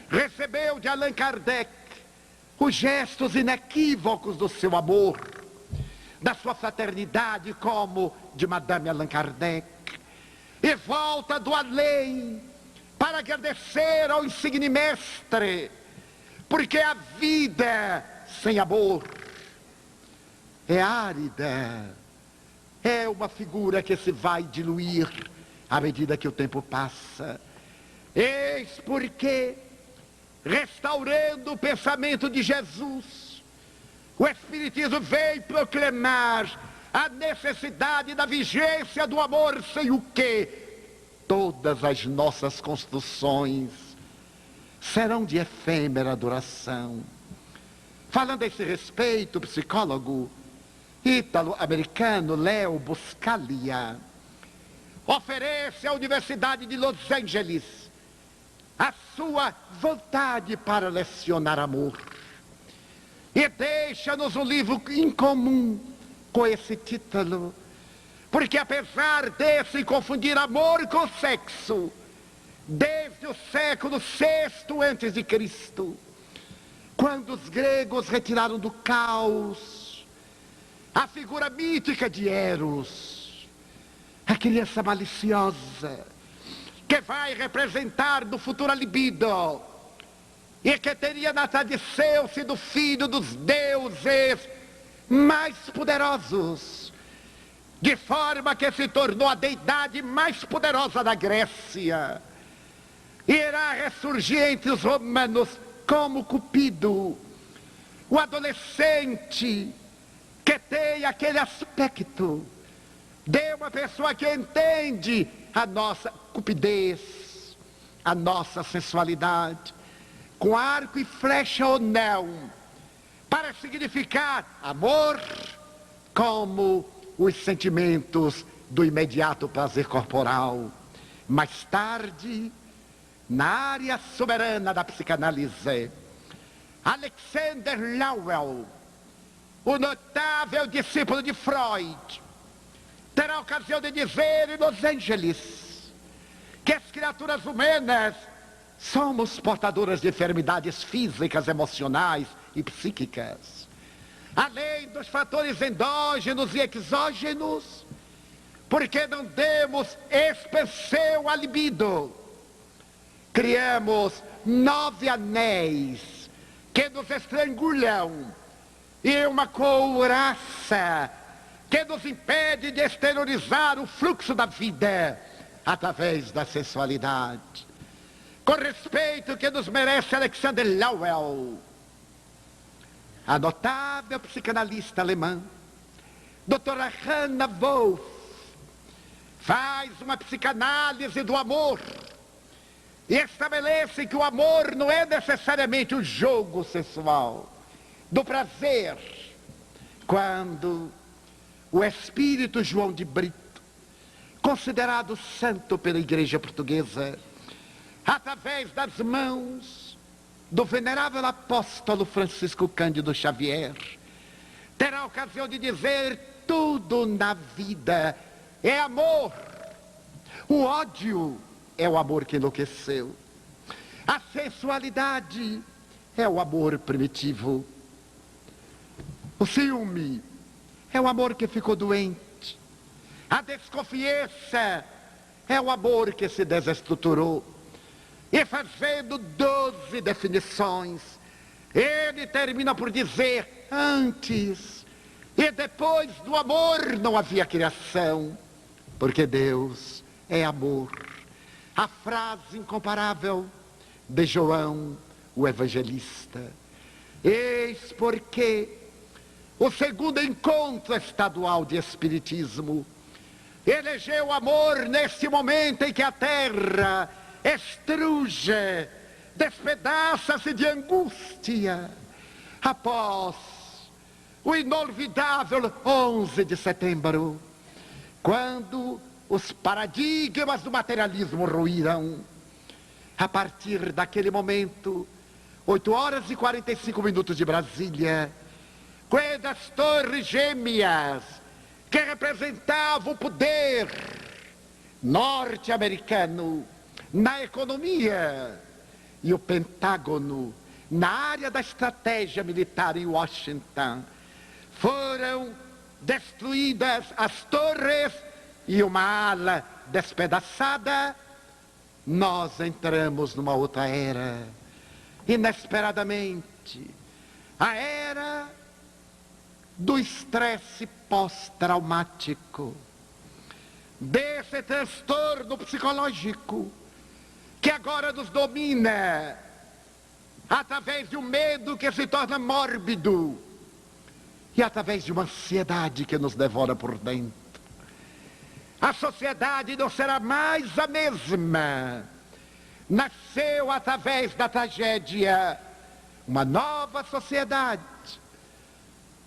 S2: recebeu de Allan Kardec os gestos inequívocos do seu amor, da sua fraternidade como de Madame Allan Kardec, e volta do além para agradecer ao insigne mestre, porque a vida sem amor é árida, é uma figura que se vai diluir à medida que o tempo passa. Eis porque, restaurando o pensamento de Jesus, o Espiritismo veio proclamar a necessidade da vigência do amor, sem o que todas as nossas construções serão de efêmera duração. Falando a esse respeito, o psicólogo ítalo-americano Leo Buscaglia oferece à Universidade de Los Angeles a sua vontade para lecionar amor. E deixa-nos um livro incomum com esse título, porque apesar de se confundir amor com sexo, desde o século VI a.C., quando os gregos retiraram do caos a figura mítica de Eros, a criança maliciosa, que vai representar no futuro a libido, e que teria na tradição sido filho dos deuses mais poderosos, de forma que se tornou a deidade mais poderosa da Grécia. Irá ressurgir entre os romanos como Cupido, o adolescente que tem aquele aspecto de uma pessoa que entende a nossa cupidez, a nossa sensualidade com arco e flecha ou não, para significar amor como os sentimentos do imediato prazer corporal. Mais tarde, na área soberana da psicanálise, Alexander Lowell, o notável discípulo de Freud, terá a ocasião de dizer em Los Angeles que as criaturas humanas somos portadoras de enfermidades físicas, emocionais e psíquicas. Além dos fatores endógenos e exógenos, porque não demos expansão à libido. Criamos 9 anéis que nos estrangulam e uma couraça que nos impede de exteriorizar o fluxo da vida através da sensualidade. Com respeito que nos merece Alexander Lowell, a notável psicanalista alemã, doutora Hannah Wolff, faz uma psicanálise do amor e estabelece que o amor não é necessariamente o jogo sexual, do prazer, quando o espírito João de Brito, considerado santo pela Igreja Portuguesa, através das mãos do venerável apóstolo Francisco Cândido Xavier, terá a ocasião de dizer: tudo na vida é amor. O ódio é o amor que enlouqueceu. A sensualidade é o amor primitivo. O ciúme é o amor que ficou doente. A desconfiança é o amor que se desestruturou. E fazendo 12 definições, ele termina por dizer: antes e depois do amor não havia criação, porque Deus é amor. A frase incomparável de João, o evangelista. Eis porque o segundo encontro estadual de espiritismo elegeu o amor nesse momento em que a terra estruge, despedaça-se de angústia, após o inolvidável 11 de setembro, quando os paradigmas do materialismo ruíram. A partir daquele momento, 8 horas e 45 minutos de Brasília, quando as torres gêmeas, que representavam o poder norte-americano na economia, e o Pentágono na área da estratégia militar em Washington, foram destruídas as torres e uma ala despedaçada, nós entramos numa outra era, inesperadamente, a era do estresse pós-traumático, desse transtorno psicológico que agora nos domina através de um medo que se torna mórbido e através de uma ansiedade que nos devora por dentro. A sociedade não será mais a mesma. Nasceu através da tragédia uma nova sociedade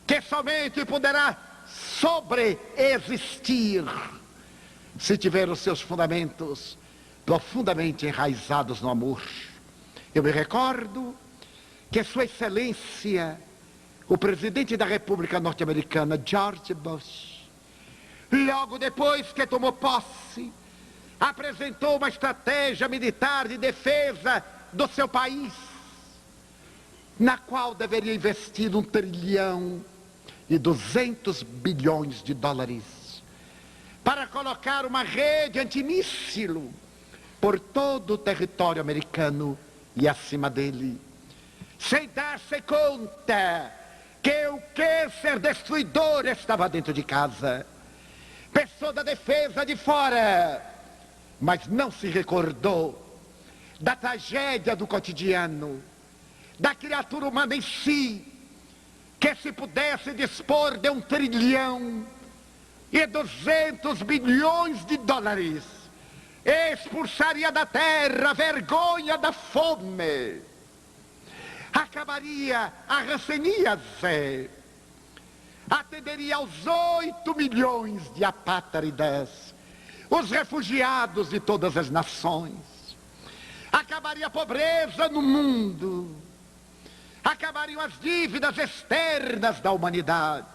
S2: que somente poderá sobreexistir se tiver os seus fundamentos profundamente enraizados no amor. Eu me recordo que Sua Excelência, o presidente da República Norte-Americana, George Bush, logo depois que tomou posse, apresentou uma estratégia militar de defesa do seu país, na qual deveria investir $1 trilhão e 200 bilhões de dólares para colocar uma rede antimíssil por todo o território americano e acima dele, sem dar-se conta que o câncer destruidor estava dentro de casa. Pensou da defesa de fora, mas não se recordou da tragédia do cotidiano, da criatura humana em si, que se pudesse dispor de $1 trilhão e 200 bilhões de dólares expulsaria da terra a vergonha da fome, acabaria a ranceníase, atenderia aos 8 milhões de apátridas, os refugiados de todas as nações, acabaria a pobreza no mundo, acabariam as dívidas externas da humanidade.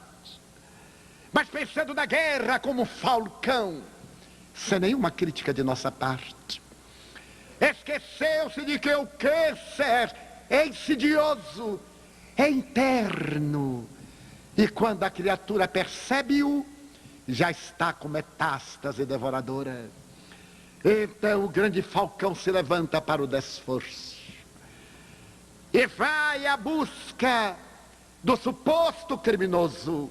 S2: Mas pensando na guerra como um falcão, sem nenhuma crítica de nossa parte, esqueceu-se de que o câncer é insidioso, é interno, e quando a criatura percebe-o, já está com metástase devoradora. Então o grande falcão se levanta para o desforço e vai à busca do suposto criminoso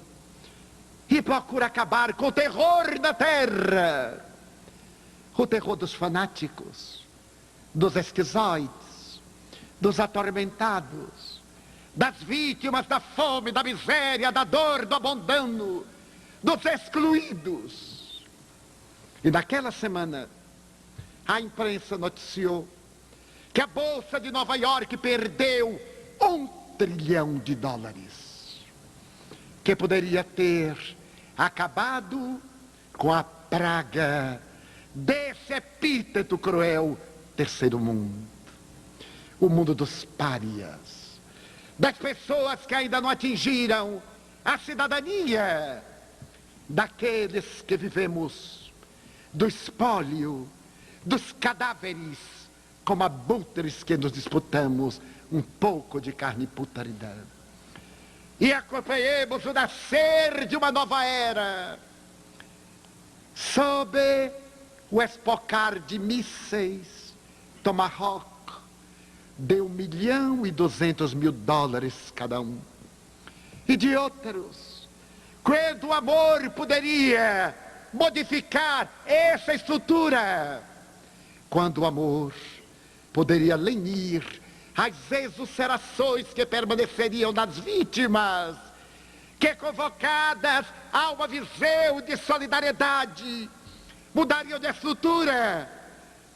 S2: e procura acabar com o terror da terra, o terror dos fanáticos, dos esquizoides, dos atormentados, das vítimas da fome, da miséria, da dor, do abandono, dos excluídos. E naquela semana, a imprensa noticiou que a Bolsa de Nova York perdeu $1 trilhão, que poderia ter acabado com a praga desse epíteto cruel, terceiro mundo. O mundo dos párias, das pessoas que ainda não atingiram a cidadania, daqueles que vivemos do espólio, dos cadáveres, como abutres que nos disputamos um pouco de carne pútrida. E acompanhemos o nascer de uma nova era, sob o espocar de mísseis Tomahawk, de $1.200.000 cada um, e de outros, quando o amor poderia modificar essa estrutura, quando o amor poderia lenir as exulcerações que permaneceriam nas vítimas, que convocadas a uma visão de solidariedade, mudariam de estrutura,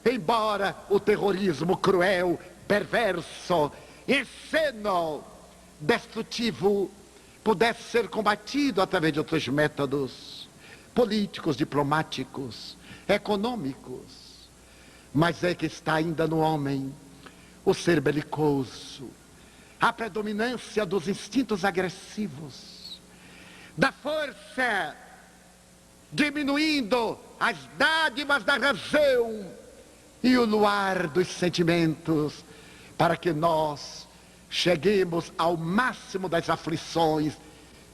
S2: embora o terrorismo cruel, perverso, insano, destrutivo, pudesse ser combatido através de outros métodos políticos, diplomáticos, econômicos. Mas é que está ainda no homem o ser belicoso, a predominância dos instintos agressivos, da força, diminuindo as dádivas da razão e o luar dos sentimentos, para que nós cheguemos ao máximo das aflições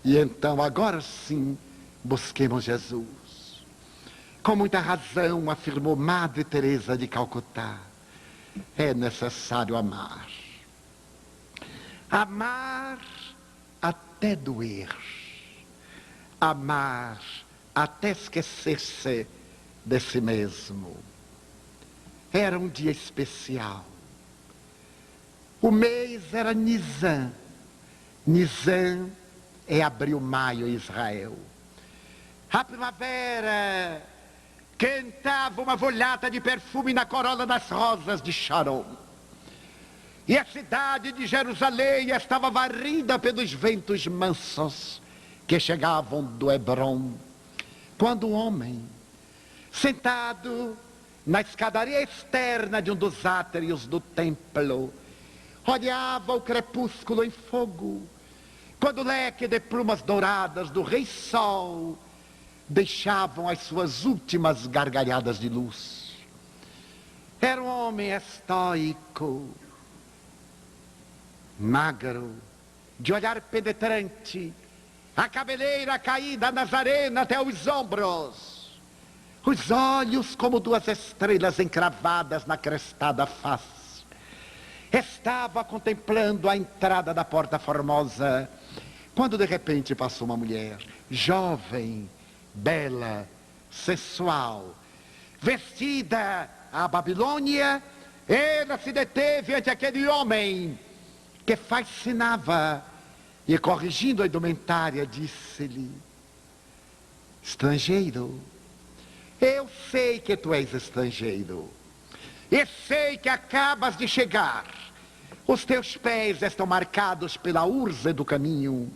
S2: e então, agora sim, busquemos Jesus. Com muita razão afirmou Madre Teresa de Calcutá: é necessário amar. Amar até doer. Amar até esquecer-se de si mesmo. Era um dia especial. O mês era Nisan. Nisan é abril, maio em Israel. A primavera cantava uma volhada de perfume na corola das rosas de Sharon. E a cidade de Jerusalém estava varrida pelos ventos mansos que chegavam do Hebrom, quando um homem, sentado na escadaria externa de um dos átrios do templo, olhava o crepúsculo em fogo, quando o leque de plumas douradas do Rei Sol deixavam as suas últimas gargalhadas de luz. Era um homem estoico, magro, de olhar penetrante, a cabeleira caída nazarena até os ombros, os olhos como duas estrelas encravadas na crestada face. Estava contemplando a entrada da Porta Formosa, quando de repente passou uma mulher, jovem, bela, sensual, vestida à Babilônia. Ela se deteve ante aquele homem que fascinava e, corrigindo a indumentária, disse-lhe: estrangeiro, Eu sei que tu és estrangeiro. E sei que acabas de chegar. Os teus pés estão marcados pela urze do caminho.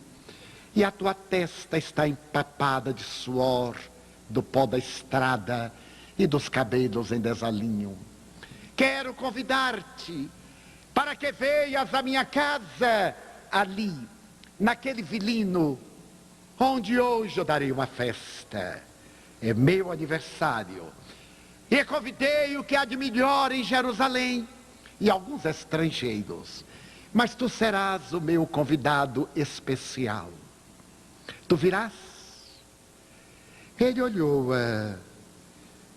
S2: E a tua testa está empapada de suor, do pó da estrada e dos cabelos em desalinho. Quero convidar-te para que venhas à minha casa, ali, naquele vilino, onde hoje eu darei uma festa. É meu aniversário. E convidei o que há de melhor em Jerusalém e alguns estrangeiros. Mas tu serás o meu convidado especial. Tu virás? Ele olhou-a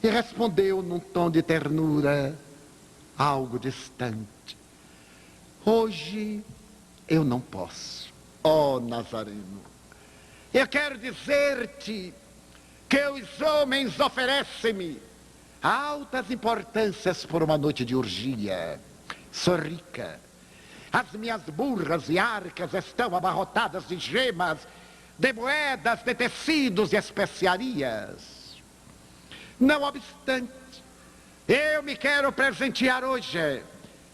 S2: e respondeu num tom de ternura, algo distante. Hoje eu não posso. Ó Nazareno, eu quero dizer-te que os homens oferecem-me altas importâncias por uma noite de orgia. Sou rica. As minhas burras e arcas estão abarrotadas de gemas, de moedas, de tecidos e especiarias. Não obstante, eu me quero presentear hoje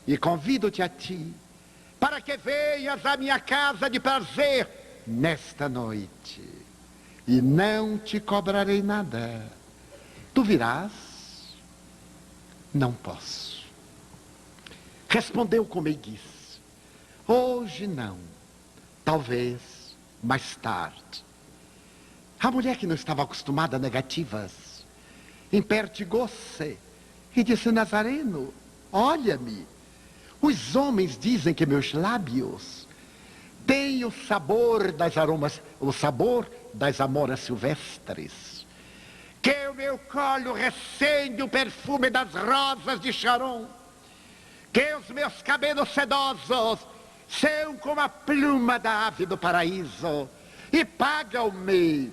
S2: e convido-te a ti para que venhas à minha casa de prazer nesta noite. E não te cobrarei nada. Tu virás? Não posso. Respondeu com meiguice. Hoje não. Talvez mais tarde. A mulher, que não estava acostumada a negativas, impertigou-se e disse: Nazareno, olha-me. Os homens dizem que meus lábios têm o sabor das amoras silvestres, que o meu colo recende o perfume das rosas de Sharon, que os meus cabelos sedosos são como a pluma da ave do paraíso, e pagam-me.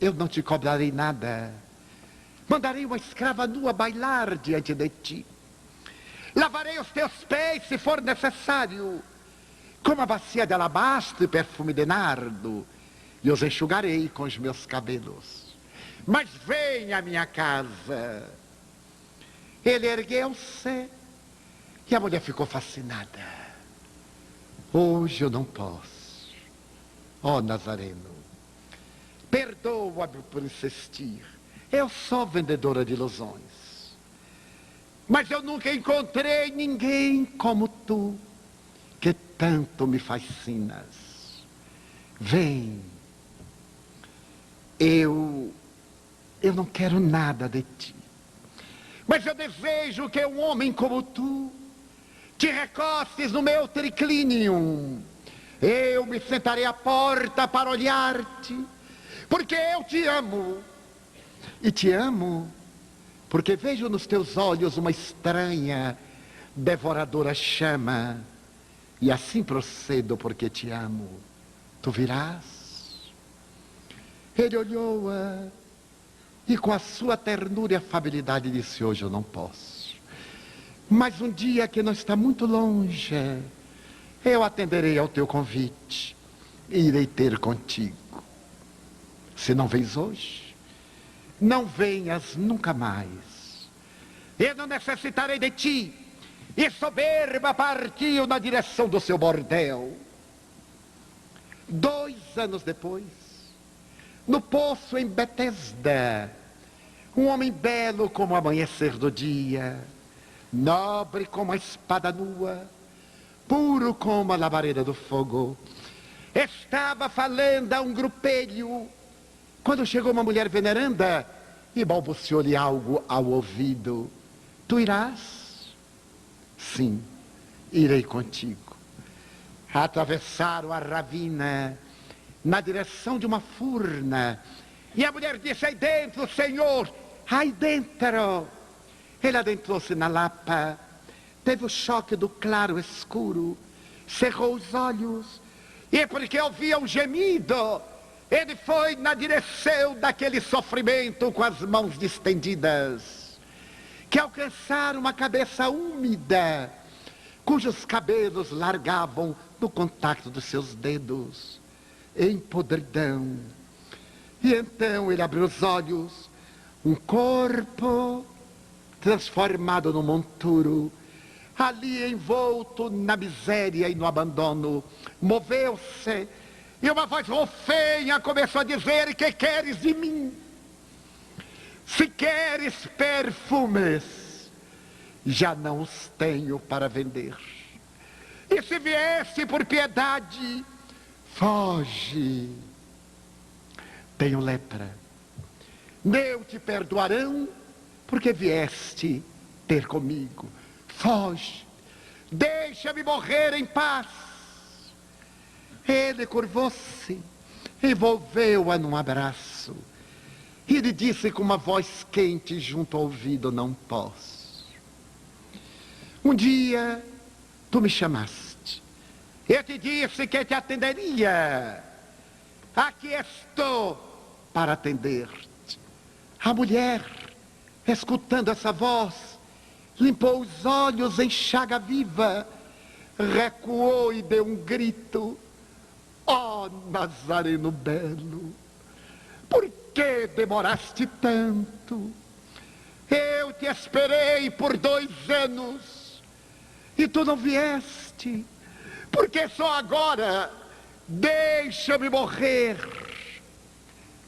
S2: Eu não te cobrarei nada. Mandarei uma escrava nua bailar diante de ti. Lavarei os teus pés, se for necessário, com uma bacia de alabastro e perfume de nardo, e os enxugarei com os meus cabelos. Mas venha à minha casa. Ele ergueu-se e a mulher ficou fascinada. Hoje eu não posso. Ó Nazareno, perdoa-me por insistir. Eu sou vendedora de ilusões. Mas eu nunca encontrei ninguém como tu, que tanto me fascinas. Vem. Eu não quero nada de ti. Mas eu desejo que um homem como tu te recostes no meu triclinium. Eu me sentarei à porta para olhar-te, porque eu te amo. E te amo porque vejo nos teus olhos uma estranha, devoradora chama. E assim procedo porque te amo. Tu virás? Ele olhou-a e com a sua ternura e afabilidade disse: hoje eu não posso. Mas um dia que não está muito longe, eu atenderei ao teu convite e irei ter contigo. Se não vens hoje, não venhas nunca mais. Eu não necessitarei de ti. E soberba partiu na direção do seu bordel. 2 anos depois, no poço em Betesda, um homem belo como o amanhecer do dia, nobre como a espada nua, puro como a labareda do fogo, estava falando a um grupelho, quando chegou uma mulher veneranda e balbuciou-lhe algo ao ouvido. Tu irás? Sim, irei contigo. Atravessaram a ravina na direção de uma furna. E a mulher disse: aí dentro, Senhor, aí dentro. Ele adentrou-se na lapa, teve o choque do claro escuro, cerrou os olhos, e porque ouvia um gemido, ele foi na direção daquele sofrimento com as mãos distendidas, que alcançaram uma cabeça úmida, cujos cabelos largavam no contato dos seus dedos, em podridão. E então ele abriu os olhos, Um corpo transformado num monturo, ali envolto na miséria e no abandono, moveu-se e uma voz rofenha começou a dizer: que queres de mim? Se queres perfumes, já não os tenho para vender. E se viesse por piedade, foge. Tenho lepra, não te perdoarão, porque vieste ter comigo. Foge, deixa-me morrer em paz. Ele curvou-se, envolveu-a num abraço e lhe disse com uma voz quente junto ao ouvido: não posso. Um dia tu me chamaste, eu te disse que te atenderia. Aqui estou para atender-te. A mulher, escutando essa voz, limpou os olhos em chaga viva, recuou e deu um grito: ó Nazareno belo, por que demoraste tanto? Eu te esperei por 2 anos e tu não vieste. Por que só agora? Deixa-me morrer.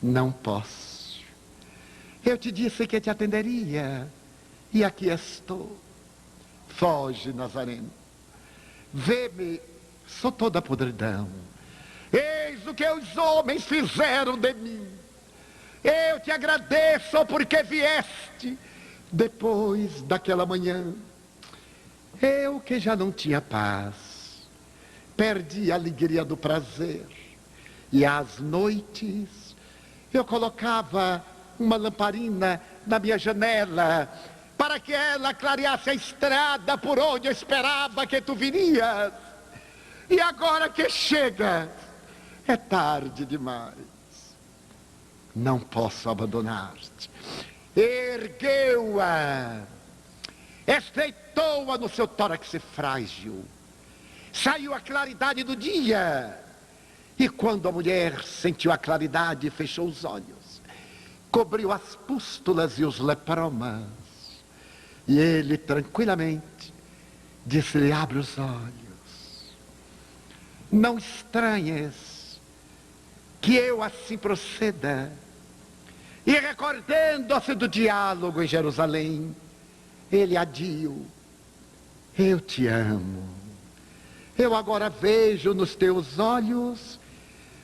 S2: Não posso. Eu te disse que te atenderia e aqui estou. Foge, Nazareno. Vê-me, sou toda podridão. Eis o que os homens fizeram de mim. Eu te agradeço porque vieste depois daquela manhã. Eu que já não tinha paz, perdi a alegria do prazer. E às noites eu colocava uma lamparina na minha janela para que ela clareasse a estrada por onde eu esperava que tu virias. E agora que chega, é tarde demais. Não posso abandonar-te. Ergueu-a, estreitou-a no seu tórax frágil. Saiu a claridade do dia. E quando a mulher sentiu a claridade, fechou os olhos, cobriu as pústulas e os lepromas. E ele tranquilamente disse-lhe: abre os olhos. Não estranhes que eu assim proceda. E recordando-se do diálogo em Jerusalém, ele adiu: eu te amo. Eu agora vejo nos teus olhos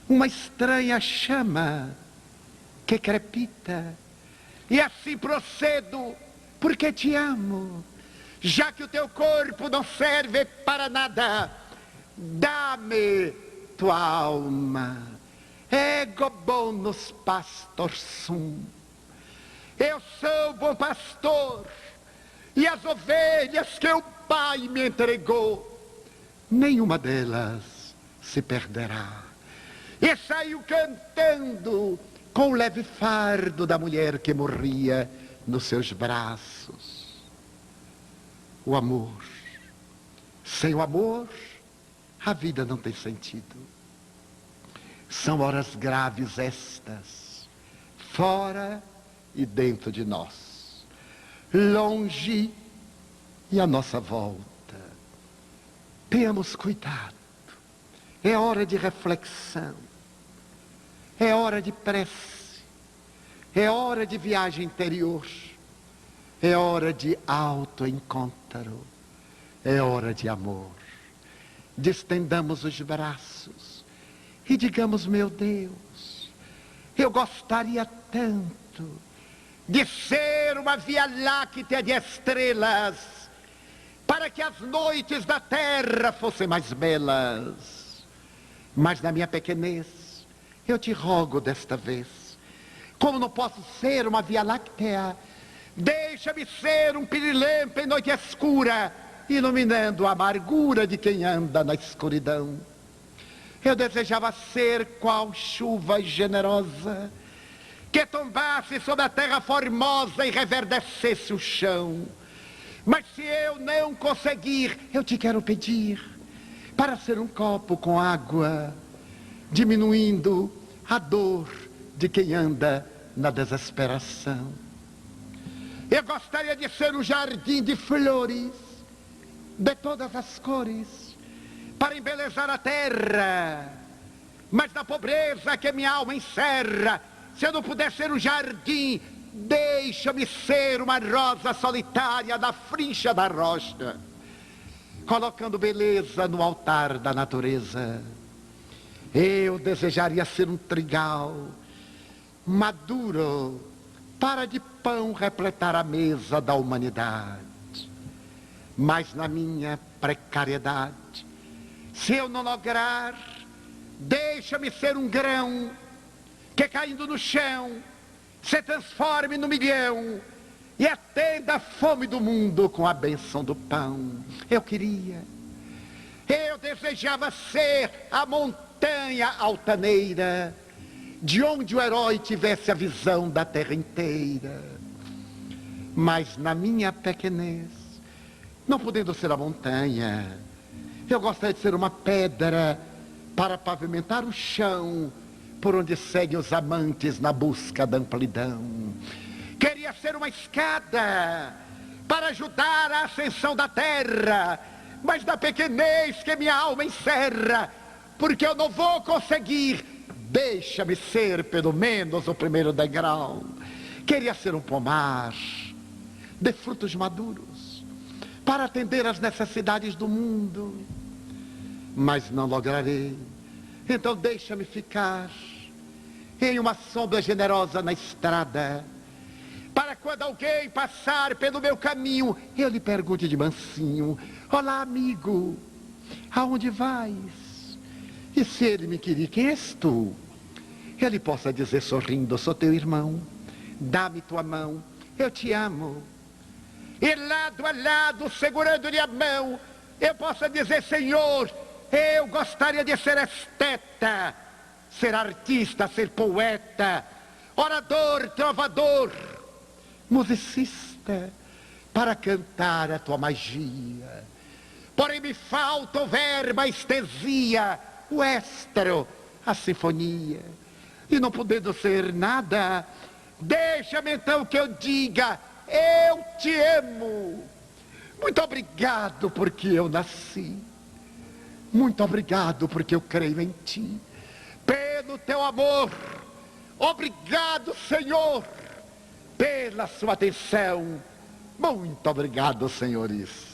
S2: uma estranha chama que crepita. E assim procedo porque te amo. Já que o teu corpo não serve para nada, dá-me tua alma. Ego bonus pastor sum. Eu sou bom pastor, e as ovelhas que o Pai me entregou, nenhuma delas se perderá. E saiu cantando com o leve fardo da mulher que morria nos seus braços. O amor. Sem o amor, a vida não tem sentido. São horas graves estas, fora e dentro de nós, longe e à nossa volta. Tenhamos cuidado. É hora de reflexão. É hora de prece. É hora de viagem interior. É hora de autoencontro. É hora de amor. Distendamos os braços e digamos: meu Deus, eu gostaria tanto de ser uma Via Láctea de estrelas, para que as noites da terra fossem mais belas. Mas na minha pequenez, eu te rogo desta vez, como não posso ser uma Via Láctea, deixa-me ser um pirilampo em noite escura, iluminando a amargura de quem anda na escuridão. Eu desejava ser qual chuva generosa, que tombasse sobre a terra formosa e reverdecesse o chão. Mas se eu não conseguir, eu te quero pedir para ser um copo com água, diminuindo a dor de quem anda na desesperação. Eu gostaria de ser um jardim de flores, de todas as cores, para embelezar a terra. Mas na pobreza que minha alma encerra, se eu não puder ser um jardim, deixa-me ser uma rosa solitária na frincha da rocha, colocando beleza no altar da natureza. Eu desejaria ser um trigal maduro, para de pão repletar a mesa da humanidade. Mas na minha precariedade, se eu não lograr, deixa-me ser um grão que, caindo no chão, se transforme no milhão e atenda a fome do mundo com a bênção do pão. Eu desejava ser a montanha altaneira, de onde o herói tivesse a visão da terra inteira. Mas na minha pequenez, não podendo ser a montanha, eu gostaria de ser uma pedra para pavimentar o chão por onde seguem os amantes na busca da amplidão. Queria ser uma escada para ajudar a ascensão da terra, mas na pequenez que minha alma encerra, porque eu não vou conseguir, deixa-me ser pelo menos o primeiro degrau. Queria ser um pomar de frutos maduros para atender às necessidades do mundo, mas não lograrei. Então deixa-me ficar em uma sombra generosa na estrada, para quando alguém passar pelo meu caminho, eu lhe pergunte de mansinho: olá, amigo, aonde vais? E se ele me querer, quem és tu? Ele possa dizer sorrindo: sou teu irmão, dá-me tua mão, eu te amo. E lado a lado, segurando-lhe a mão, eu possa dizer: Senhor, eu gostaria de ser esteta, ser artista, ser poeta, orador, trovador, musicista, para cantar a tua magia. Porém me falta o verbo, a estesia, o éstero, a sinfonia. E não podendo ser nada, deixa-me então que eu diga: eu te amo. Muito obrigado porque eu nasci. Muito obrigado porque eu creio em ti. Pelo teu amor. Obrigado, Senhor, pela sua atenção. Muito obrigado, senhores.